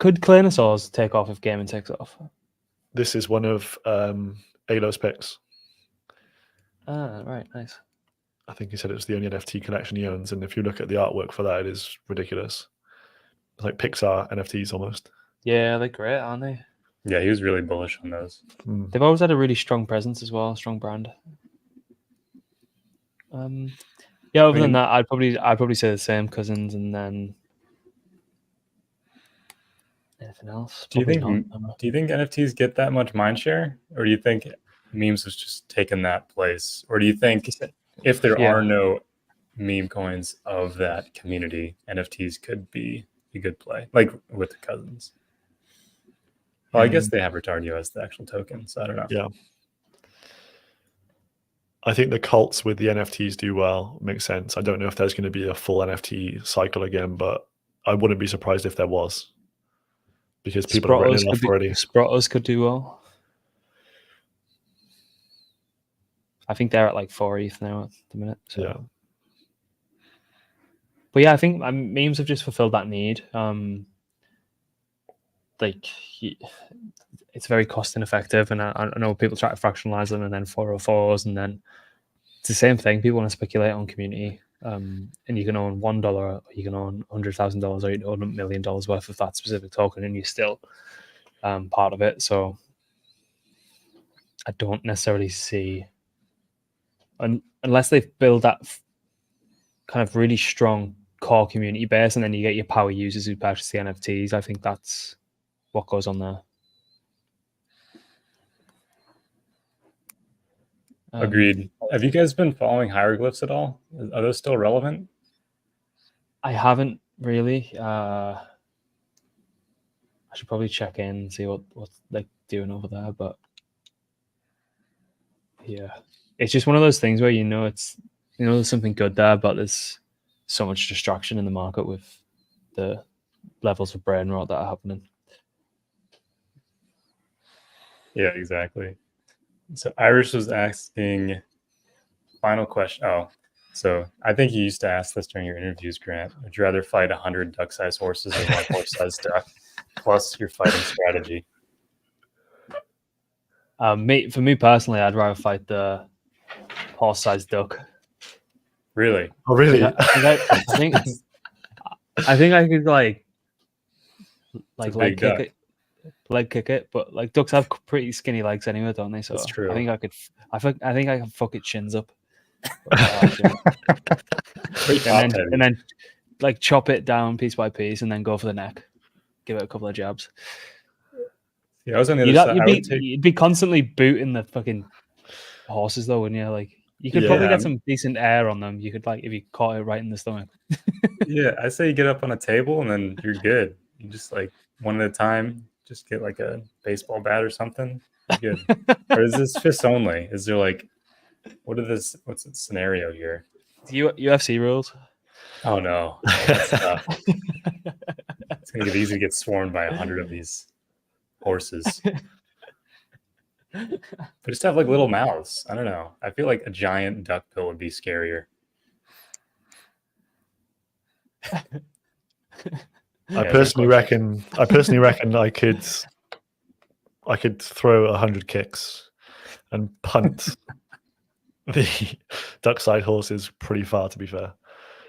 S1: Clearnosaurs take off if gaming takes off?
S2: This is one of Alo's picks.
S1: Ah, right, nice.
S2: I think he said it was the only NFT collection he owns, and if you look at the artwork for that, it is ridiculous. It's like Pixar NFTs almost.
S1: Yeah, they're great, aren't they?
S3: Yeah, he was really bullish on those.
S1: They've always had a really strong presence as well, strong brand. Yeah, other than that, I'd probably say the same, Cousins, and then anything else.
S3: Do you think NFTs get that much mindshare, or do you think memes has just taken that place, or do you think if there are no meme coins of that community, NFTs could be a good play, like with the Cousins? Well, I guess they have Retardio as the actual token, so I don't know.
S2: Yeah. I think the cults with the NFTs do well. Makes sense. I don't know if there's going to be a full NFT cycle again, but I wouldn't be surprised if there was, because people have written it off already.
S1: Sprotters could do well. I think they're at like 4 ETH now at the minute. So.
S2: Yeah.
S1: But yeah, I think memes have just fulfilled that need. It's very cost ineffective, and I know people try to fractionalize them and then 404s, and then it's the same thing. People want to speculate on community, and you can own $1, or you can own $100,000, or you can own $1 million worth of that specific token, and you're still part of it. So I don't necessarily see, unless they build that kind of really strong core community base, and then you get your power users who purchase the NFTs. I think that's what goes on there.
S3: Agreed. Have you guys been following hieroglyphs at all? Are those still relevant?
S1: I haven't really. I should probably check in and see what they're doing over there. But yeah, it's just one of those things where there's something good there, but there's so much distraction in the market with the levels of brain rot that are happening.
S3: Yeah, exactly. So Irish was asking, final question. Oh, so I think you used to ask this during your interviews, Grant. Would you rather fight 100 duck-sized horses or 1 horse-sized duck, plus your fighting strategy?
S1: For me personally, I'd rather fight the horse-sized duck.
S3: Really?
S2: Oh, really?
S1: I think I could like leg kick it, but like ducks have pretty skinny legs anyway, don't they? So
S3: that's true.
S1: I think I can fuck its shins up, and then like chop it down piece by piece, and then go for the neck, give it a couple of jabs.
S3: Yeah, I was on the other side.
S1: You'd be constantly booting the fucking horses though, wouldn't you? Like you could probably get some decent air on them. You could if you caught it right in the stomach.
S3: Yeah, I say you get up on a table and then you're good. You just like one at a time. Just get like a baseball bat or something. You're good. Or is this fists only? Is there like, what's the scenario here?
S1: UFC rules.
S3: Oh no, that's tough. It's gonna get easy to get sworn by 100 of these horses. But just have like little mouths. I don't know. I feel like a giant duck bill would be scarier.
S2: I personally reckon I could throw 100 kicks and punt the duck-side horses pretty far, to be fair.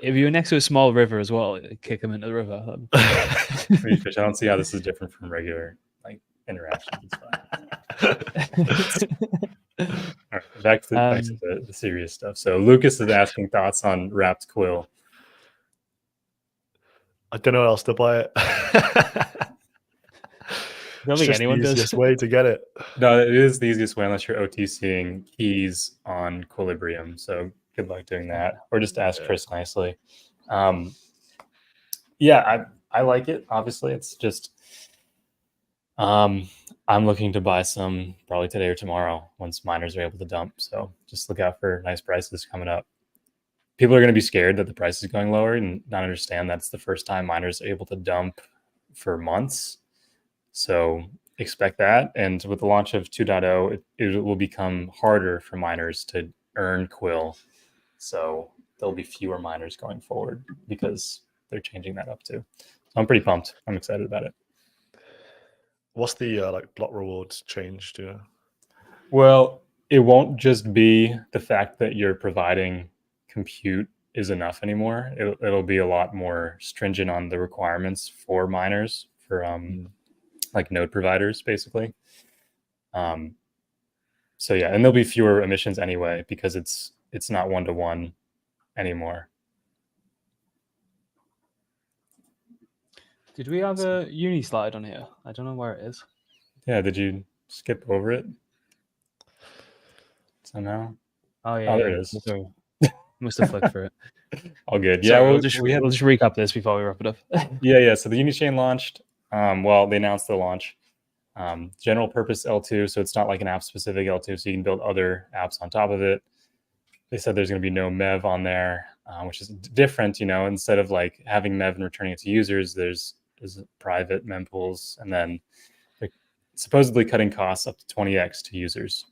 S1: If you were next to a small river as well, kick them into the river.
S3: I don't see how this is different from regular like interactions. It's fine. All right, back to the serious stuff. So Lucas is asking thoughts on wrapped quill.
S2: I don't know how else to buy it.
S1: I don't think anyone does.
S2: It's the easiest way to get it.
S3: No, it is the easiest way unless you're OTCing keys on Equilibrium. So good luck doing that. Or just ask Chris nicely. Yeah, I like it. Obviously, it's just I I'm looking to buy some probably today or tomorrow once miners are able to dump. So just look out for nice prices coming up. People are going to be scared that the price is going lower and not understand that's the first time miners are able to dump for months. So expect that. And with the launch of 2.0, it will become harder for miners to earn Quill. So there'll be fewer miners going forward because they're changing that up too. So I'm pretty pumped. I'm excited about it.
S2: What's the like block rewards change to?
S3: Well, it won't just be the fact that you're providing compute is enough anymore. It'll be a lot more stringent on the requirements for miners, for like node providers, basically. So yeah, and there'll be fewer emissions anyway because it's not 1-to-1 anymore.
S1: Did we have a uni slide on here? I don't know where it is.
S3: Yeah, did you skip over it somehow?
S1: Oh yeah,
S3: there it is.
S1: Must have flicked through it.
S3: All good.
S1: Sorry,
S3: Yeah,
S1: we'll just recap this before we wrap it up.
S3: Yeah. So the Unichain launched. Well, they announced the launch. General purpose L2, so it's not like an app specific L2, so you can build other apps on top of it. They said there's going to be no MEV on there, which is different. Instead of like having MEV and returning it to users, there's private mempools, and then they're supposedly cutting costs up to 20x to users.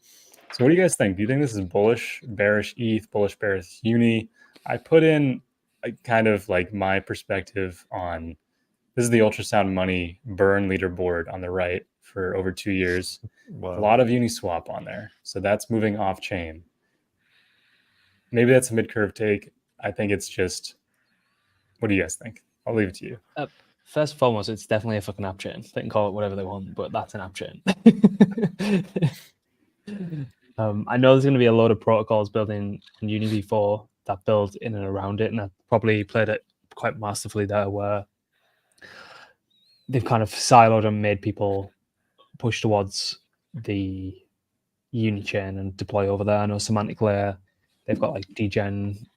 S3: So what do you guys think? Do you think this is bullish, bearish ETH, bullish, bearish Uni? I put in kind of like my perspective on this is the ultrasound money burn leaderboard on the right for over 2 years.
S2: Wow.
S3: A lot of Uniswap on there. So that's moving off chain. Maybe that's a mid-curve take. I think it's just, what do you guys think? I'll leave it to you.
S1: First and foremost, it's definitely a fucking app chain. They can call it whatever they want, but that's an app chain. I know there's going to be a load of protocols building on Uni v4 that build in and around it, and I've probably played it quite masterfully there, where they've kind of siloed and made people push towards the Uni chain and deploy over there. I know Semantic Layer, they've got like degen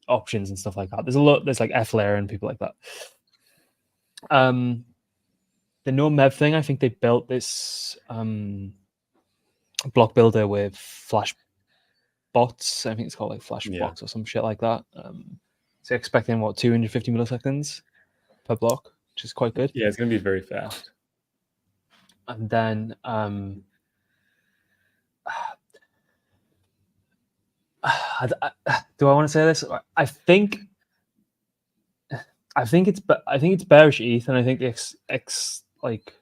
S1: options and stuff like that. There's like F layer and people like that. The no MEV thing, I think they built this block builder with flash bots. I think it's called like flash blocks or some shit like that. So expecting 250 milliseconds per block, which is quite good.
S3: Yeah, it's going to be very fast.
S1: And then do I want to say this? I think it's bearish ETH, and I think like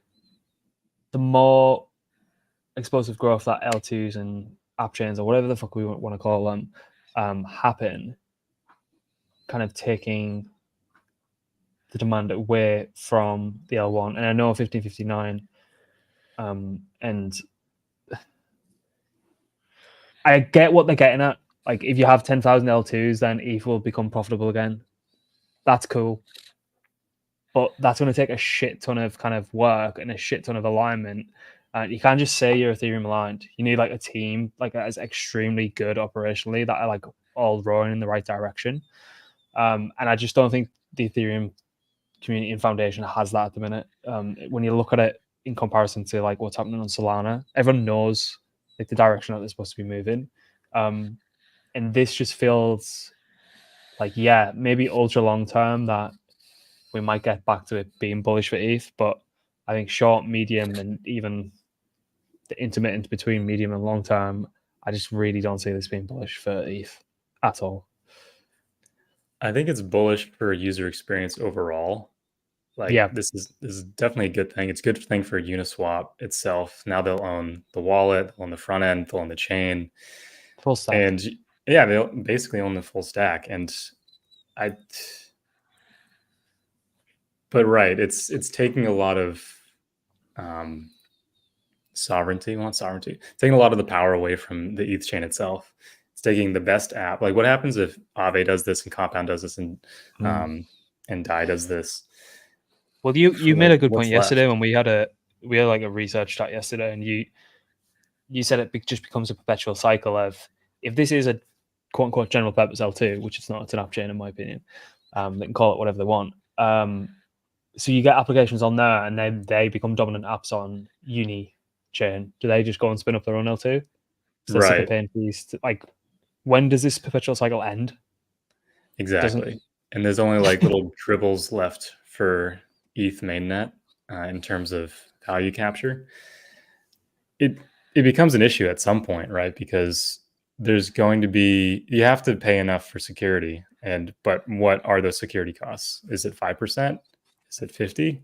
S1: the more explosive growth that L2s and app chains or whatever the fuck we want to call them happen, kind of taking the demand away from the L1. And I know 1559, and I get what they're getting at. Like, if you have 10,000 L2s, then ETH will become profitable again. That's cool. But that's going to take a shit ton of kind of work and a shit ton of alignment. You can't just say you're Ethereum aligned. You need like a team like that is extremely good operationally, that are like all rowing in the right direction. And I just don't think the Ethereum community and foundation has that at the minute. When you look at it in comparison to like what's happening on Solana, everyone knows like the direction that they're supposed to be moving. And this just feels like, yeah, maybe ultra long term that we might get back to it being bullish for ETH, but I think short, medium, and even the intermittent between medium and long term, I just really don't see this being bullish for ETH at all.
S3: I think it's bullish for user experience overall. Like, yeah, this is definitely a good thing. It's a good thing for Uniswap itself. Now they'll own the wallet, they'll own the front end, they'll own the chain,
S1: full stack.
S3: And yeah, they'll basically own the full stack. And but right, it's taking a lot of sovereignty. Well, not sovereignty. Taking a lot of the power away from the ETH chain itself. It's taking the best app. Like, what happens if Aave does this and Compound does this and DAI does this?
S1: Well, you made a good point yesterday when we had like a research chat yesterday, and you said it just becomes a perpetual cycle of, if this is a quote unquote general purpose L2, which it's not, it's an app chain in my opinion. They can call it whatever they want. So you get applications on there, and then they become dominant apps on Uni chain, do they just go and spin up their own L2? So they're sick of paying fees. Like, when does this perpetual cycle end?
S3: Exactly. And there's only like little dribbles left for ETH mainnet in terms of value capture. It becomes an issue at some point, right? Because there's going to be, you have to pay enough for security. But what are those security costs? Is it 5%? Is it 50?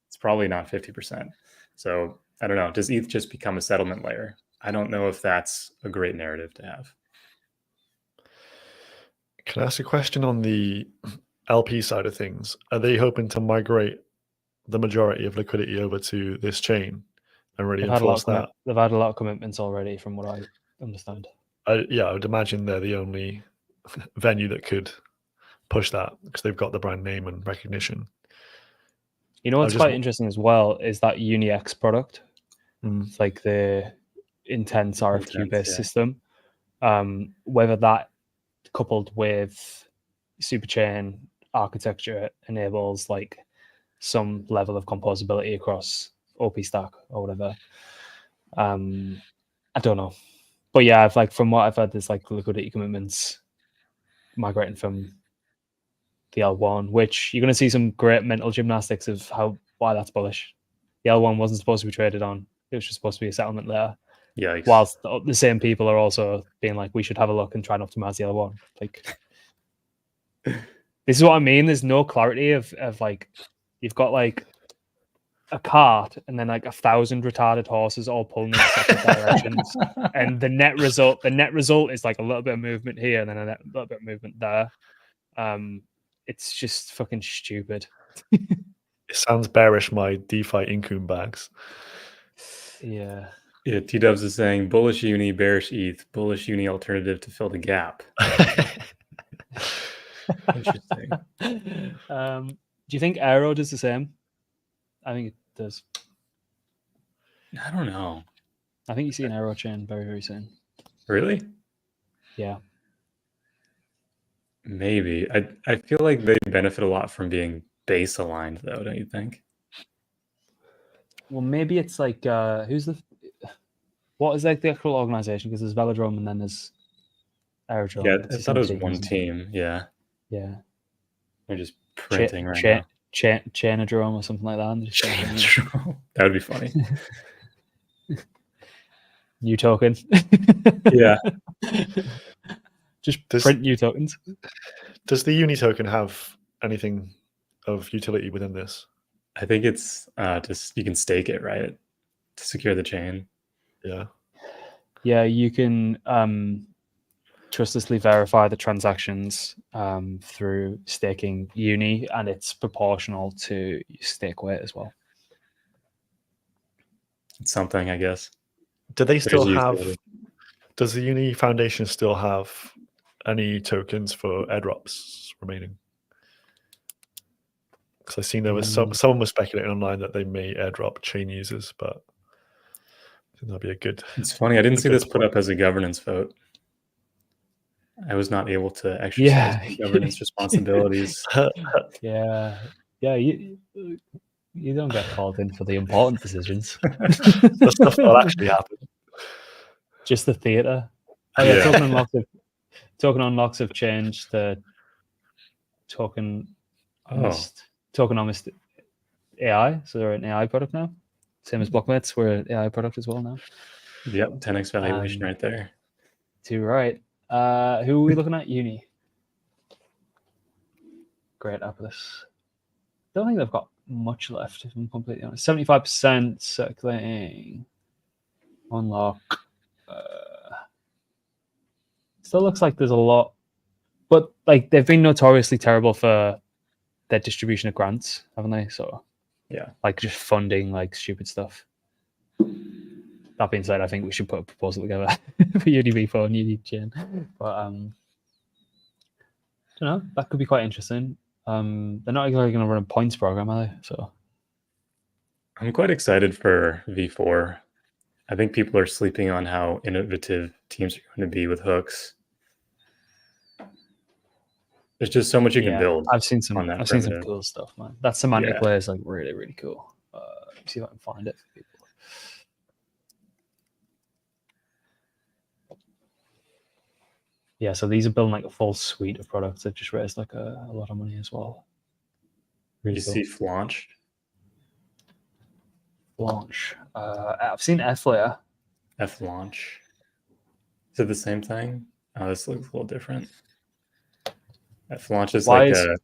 S3: It's probably not 50%. So I don't know. Does ETH just become a settlement layer? I don't know if that's a great narrative to have.
S2: Can I ask a question on the LP side of things? Are they hoping to migrate the majority of liquidity over to this chain and really enforce that?
S1: They've had a lot of commitments already, from what I understand.
S2: I would imagine they're the only venue that could push that because they've got the brand name and recognition.
S1: You know what's quite interesting as well is that UniX product. It's like the intense RFQ-based system. Whether that coupled with superchain architecture enables like some level of composability across OP stack or whatever. I don't know. But yeah, from what I've heard, there's like liquidity commitments migrating from the L1, which you're going to see some great mental gymnastics of why that's bullish. The L1 wasn't supposed to be traded on. It was just supposed to be a settlement layer.
S3: Yeah.
S1: Whilst the same people are also being like, we should have a look and try and optimize the L1. Like, this is what I mean. There's no clarity of like, you've got like a cart and then like 1,000 retarded horses all pulling in separate directions, and the net result is like a little bit of movement here and then a little bit of movement there. It's just fucking stupid.
S2: It sounds bearish, my DeFi Income bags.
S3: Yeah, T-Dubs is saying bullish uni, bearish ETH, bullish uni alternative to fill the gap. Interesting.
S1: Do you think Aero does the same? I think it does.
S3: I don't know.
S1: I think you see an Aero chain very, very soon.
S3: Really?
S1: Yeah.
S3: Maybe. I feel like they benefit a lot from being base aligned, though, don't you think?
S1: Well, maybe it's like what is like the actual organization? Because there's Velodrome and then there's Aerodrome.
S3: Yeah, I thought it was one team. Yeah.
S1: Yeah.
S3: They're just printing right now.
S1: Chainodrome or something like that.
S3: That would be funny.
S1: New token.
S3: Yeah.
S1: Just print new tokens.
S2: Does the Uni token have anything of utility within this?
S3: I think it's just you can stake it, right, to secure the chain.
S2: Yeah.
S1: Yeah, you can trustlessly verify the transactions through staking Uni, and it's proportional to stake weight as well.
S3: It's something, I guess.
S2: Do they still have? Does the Uni Foundation still have any tokens for airdrops remaining? Because I seen there was someone was speculating online that they may airdrop chain users, but I think that'd be a good.
S3: It's funny. I didn't see this put up as a governance vote. I was not able to exercise governance responsibilities.
S1: Yeah. You don't get called in for the important decisions.
S2: The stuff that actually happened.
S1: Just the theater. Oh yeah, token unlocks have changed the tokenomist AI. So they're an AI product now. Same as blocmates, we're an AI product as well now.
S3: Yep, 10x valuation right there.
S1: Too right. Who are we looking at? Uni. Great Apples. Don't think they've got much left, if I'm completely honest. 75% circulating. Unlock. Still looks like there's a lot, but like they've been notoriously terrible for their distribution of grants, haven't they? So
S3: yeah,
S1: like just funding like stupid stuff. That being said, I think we should put a proposal together for UniV4 and UniChain. But I don't know, that could be quite interesting. They're not exactly going to run a points program, are they? So
S3: I'm quite excited for V4. I think people are sleeping on how innovative teams are going to be with hooks. There's just so much you can build.
S1: I've seen some cool stuff, man. That semantic layer is like really, really cool. Let me see if I can find it for people. Yeah, so these are building like a full suite of products that just raised like a lot of money as well. Really
S3: You
S1: cool.
S3: see Flaunch?
S1: Launch. I've seen F-Layer.
S3: F launch. Is it the same thing? Oh, this looks a little different. F launch is
S1: Why
S3: like
S1: is-
S3: a.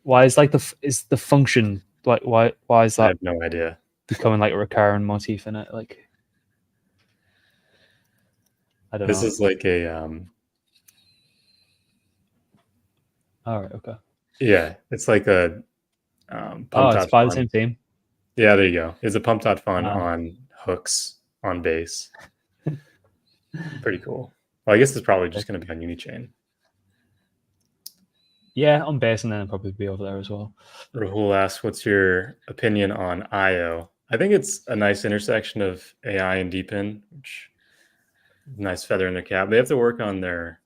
S1: Why is like is the function like why is
S3: I
S1: that
S3: have no idea.
S1: becoming like a recurring motif in it? Like I don't
S3: This
S1: know.
S3: is like a
S1: All right, okay.
S3: yeah, it's like a
S1: Oh,
S3: pump
S1: it's
S3: dot
S1: by the
S3: fun.
S1: same team.
S3: Yeah, there you go. It's a pump dot fun
S1: Ah.
S3: on hooks on base. Pretty cool. Well, I guess it's probably just going to be on Unichain.
S1: Yeah, on base, and then it'll probably be over there as well.
S3: Rahul asks, "What's your opinion on IO?" I think it's a nice intersection of AI and DeepIn, which nice feather in their cap. They have to work on their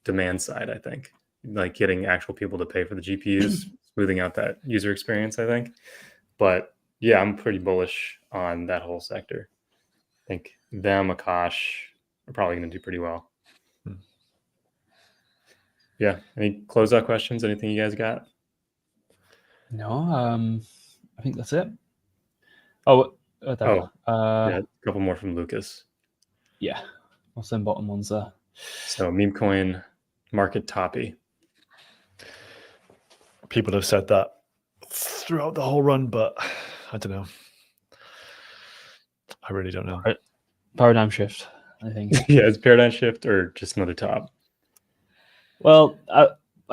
S3: demand side, I think, like getting actual people to pay for the GPUs, smoothing out that user experience, I think. But yeah, I'm pretty bullish on that whole sector. I think them, Akash, are probably going to do pretty well. Yeah. Any closeout questions? Anything you guys got?
S1: No, I think that's it. Oh, there.
S3: Oh, yeah, a couple more from Lucas.
S1: Yeah, I'll send bottom ones there.
S3: So meme coin market toppy.
S2: People have said that throughout the whole run, but I don't know. I really don't know.
S1: Paradigm shift, I think.
S3: Yeah, it's paradigm shift or just another top.
S1: Well, I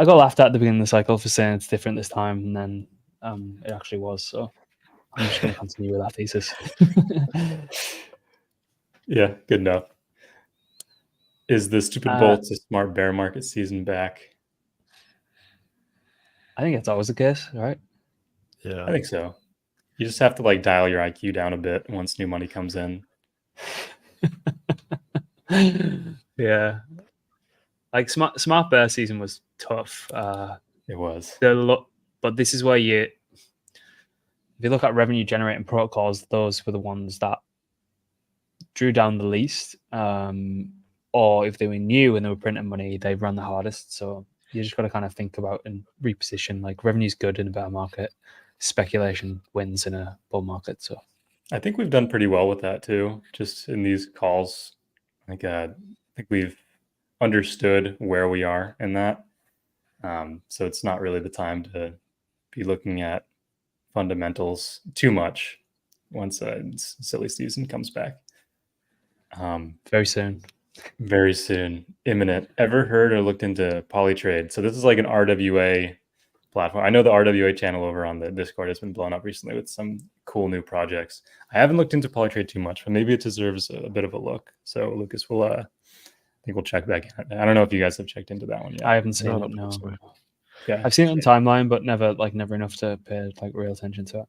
S1: got laughed at the beginning of the cycle for saying it's different this time, and then it actually was. So I'm just going to continue with that thesis.
S3: Yeah, good enough. Is the stupid bolts a smart bear market season back?
S1: I think it's always the case, right?
S2: Yeah,
S3: I think so. You just have to like dial your IQ down a bit once new money comes in.
S1: Yeah, like smart bear season was tough.
S3: It was.
S1: But this is where if you look at revenue generating protocols, those were the ones that drew down the least. Or if they were new and they were printing money, they ran the hardest. So you just got to kind of think about and reposition. Like revenue's good in a bear market, speculation wins in a bull market. So
S3: I think we've done pretty well with that too. Just in these calls, I think we've understood where we are in that. So it's not really the time to be looking at fundamentals too much once silly season comes back.
S1: very soon.
S3: Very soon, imminent. Ever heard or looked into Polytrade? So this is like an RWA platform. I know the RWA channel over on the Discord has been blown up recently with some cool new projects. I haven't looked into Polytrade too much, but maybe it deserves a bit of a look. So Lucas will, I think we'll check back in. I don't know if you guys have checked into that one yet.
S1: I haven't seen it. No.
S3: Yeah,
S1: I've seen it on timeline, but never enough to pay like real attention to it.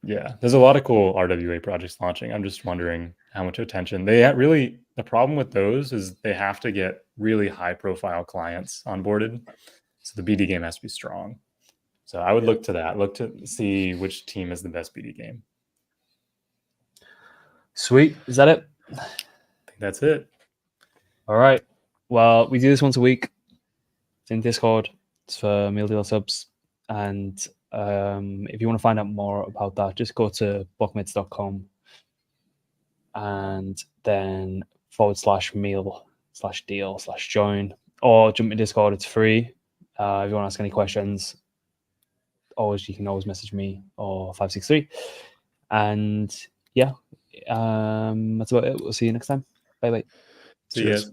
S3: Yeah, there's a lot of cool RWA projects launching. I'm just wondering how much attention they really. The problem with those is they have to get really high profile clients onboarded. So the BD game has to be strong. So I would look to that. Look to see which team has the best BD game.
S1: Sweet. Is that it?
S3: I think that's it.
S1: All right. Well, we do this once a week. It's in Discord. It's for meal deal subs. And if you want to find out more about that, just go to blocmates.com and then /meal/deal/join, or jump in Discord. It's free. If you want to ask any questions, you can always message me or 563. And yeah, that's about it. We'll see you next time. Bye bye.
S3: See you guys.